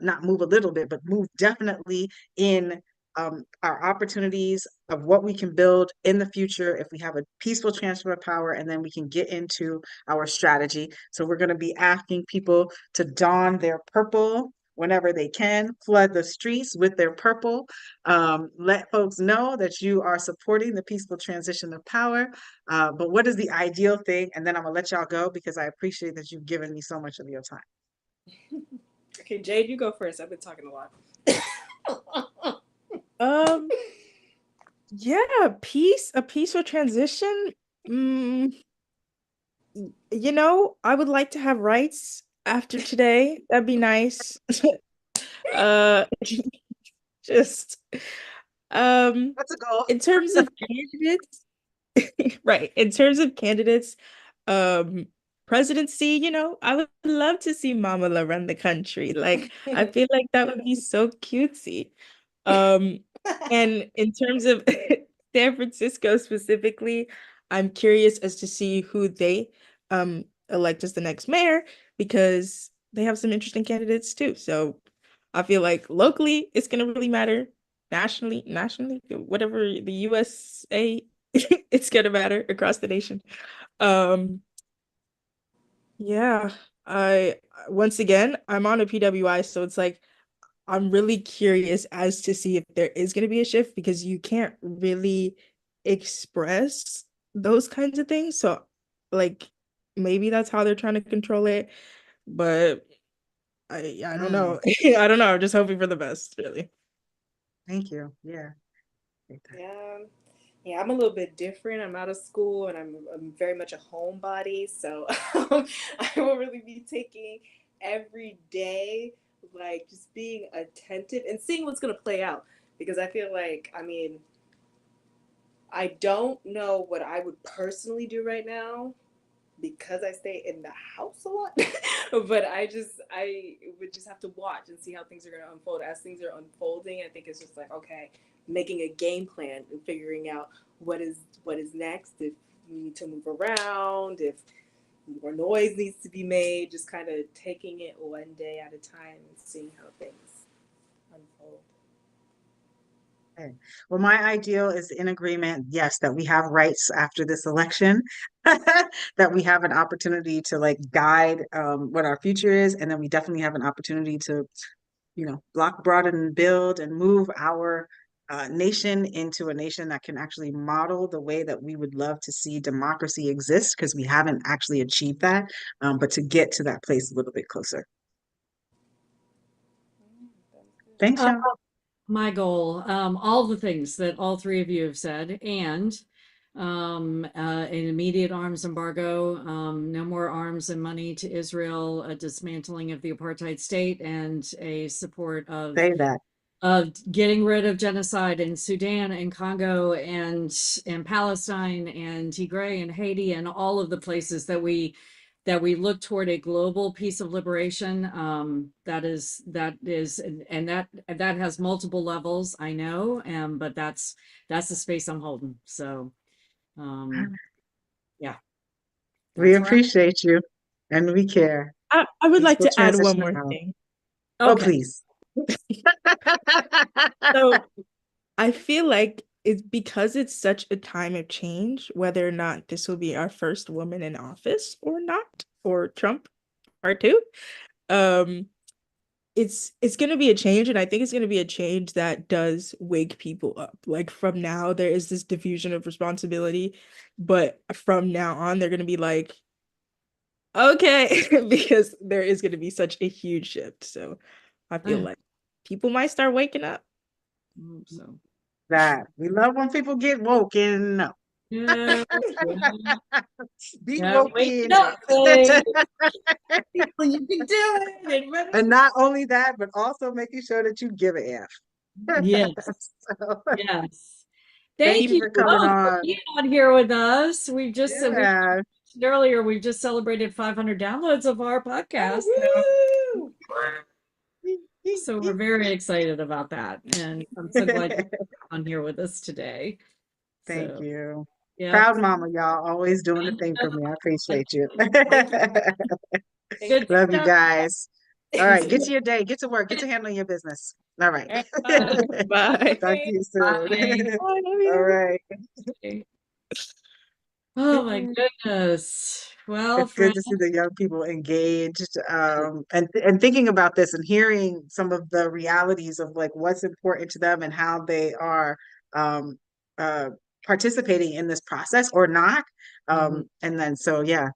not move a little bit, but move definitely in our opportunities of what we can build in the future if we have a peaceful transfer of power, and then we can get into our strategy. So we're going to be asking people to don their purple whenever they can, flood the streets with their purple. Let folks know that you are supporting the peaceful transition of power. But what is the ideal thing? And then I'm gonna let y'all go because I appreciate that you've given me so much of your time. Okay, Jade, you go first. I've been talking a lot. Yeah, a peaceful transition. I would like to have rights after today. That'd be nice. Just That's a goal. in terms of candidates, right? In terms of candidates, presidency, I would love to see Mamala run the country. Like, I feel like that would be so cutesy. And in terms of San Francisco specifically, I'm curious as to see who they elect as the next mayor because they have some interesting candidates too. So I feel like locally it's gonna really matter. Nationally, whatever the USA, it's gonna matter across the nation. Yeah, once again, I'm on a PWI, so it's like I'm really curious as to see if there is going to be a shift because you can't really express those kinds of things. So, like, maybe that's how they're trying to control it, but I don't know. I don't know. I'm just hoping for the best, really. Thank you. Yeah. Yeah, I'm a little bit different. I'm out of school and I'm very much a homebody, so I will really be taking every day, like just being attentive and seeing what's gonna play out. Because I feel like, I don't know what I would personally do right now because I stay in the house a lot. But I would just have to watch and see how things are gonna unfold. As things are unfolding, I think it's just like, okay, making a game plan and figuring out what is next, if we need to move around, if more noise needs to be made, just kind of taking it one day at a time and seeing how things unfold. Okay. Well, my ideal is in agreement, yes, that we have rights after this election, that we have an opportunity to like guide what our future is, and then we definitely have an opportunity to, block, broaden, and build and move our nation into a nation that can actually model the way that we would love to see democracy exist, because we haven't actually achieved that, but to get to that place a little bit closer. Thanks, y'all. my goal, all the things that all three of you have said, and an immediate arms embargo, no more arms and money to Israel, a dismantling of the apartheid state, and a support of Say that. Getting rid of genocide in Sudan and Congo and Palestine and Tigray and Haiti and all of the places that we look toward a global peace of liberation. That is and that has multiple levels, I know, but that's the space I'm holding. So yeah. We That's where appreciate you and we care. I would like Peaceful to add one transition more of power. thing. Oh, Okay. please. So I feel like it's because it's such a time of change, whether or not this will be our first woman in office or not, or Trump part two. It's going to be a change, and I think it's going to be a change that does wake people up. Like, from now there is this diffusion of responsibility, but from now on they're going to be like, okay, because there is going to be such a huge shift. So I feel Yeah. like people might start waking up. I hope so. That we love when people get woken up. Yeah, Be yeah, wake woken it up, up. babe. People, you can do it. And not only that, but also making sure that you give a F. Yes, So, yes. thank Thank you you for coming both for on. being on here with us. We just we Yeah. mentioned earlier, we just celebrated 500 downloads of our podcast. Woo! So we're very excited about that. And I'm so glad you're on here with us today. Thank So, you. yeah. Proud mama, y'all. Always doing the thing for me. I appreciate you. Good Love you stuff. guys. All right, get to your day. Get to work. Get to handling your business. All right. Bye. Talk to you soon. Bye. All right. Oh my goodness. Well, It's good friends, to see the young people engaged, and thinking about this and hearing some of the realities of like what's important to them and how they are um, participating in this process or not. And then so yeah,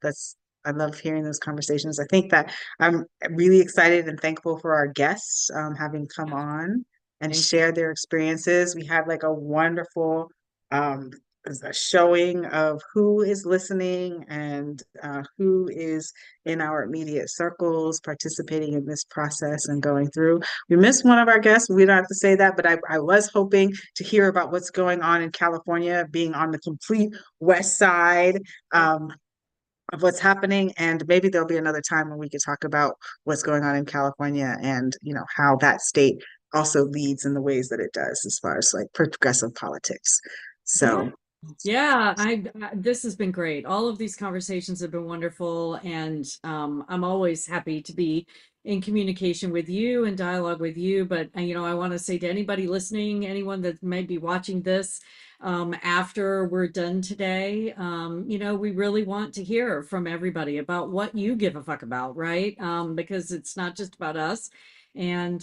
I love hearing those conversations. I think that I'm really excited and thankful for our guests having come on and Thank you. share their experiences. We had like a wonderful a showing of who is listening and who is in our immediate circles participating in this process and going through. We missed one of our guests. We don't have to say that, but I was hoping to hear about what's going on in California, being on the complete west side of what's happening. And maybe there'll be another time when we could talk about what's going on in California and, you know, how that state also leads in the ways that it does as far as like progressive politics. So Yeah, this has been great. All of these conversations have been wonderful, and I'm always happy to be in communication with you and dialogue with you. But you know, I want to say to anybody listening, anyone that may be watching this after we're done today, you know, we really want to hear from everybody about what you give a fuck about, right? Because it's not just about us. And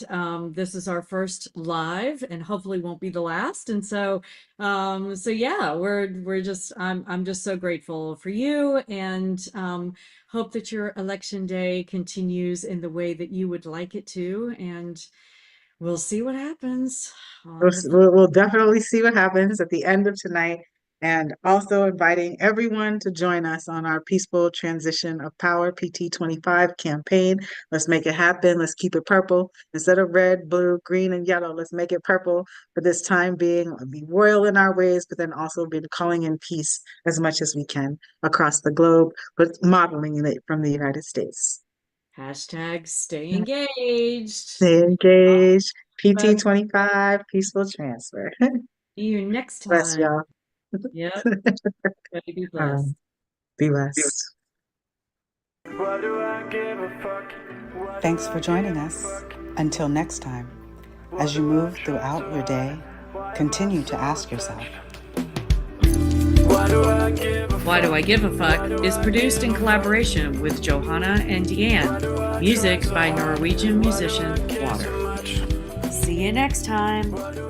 this is our first live, and hopefully won't be the last. And so, so yeah, we're just I'm just so grateful for you, and hope that your election day continues in the way that you would like it to. And we'll see what happens. we'll definitely see what happens at the end of tonight. And also inviting everyone to join us on our Peaceful Transition of Power PT25 campaign. Let's make it happen. Let's keep it purple. Instead of red, blue, green, and yellow, let's make it purple for this time being. Be royal in our ways, but then also be calling in peace as much as we can across the globe, but modeling it from the United States. Hashtag stay engaged. Stay engaged. PT25 Peaceful Transfer. See you next time. Bless y'all. Yep. Be blessed. Be blessed. Why do I give a fuck? Why Thanks do for I joining give a us. fuck? Until next time, as you move throughout your day, continue to ask yourself, Why do I give a fuck? Why Do I Give a Fuck is produced in collaboration with Johanna and Deanne. Music by Norwegian musician Water. See you next time.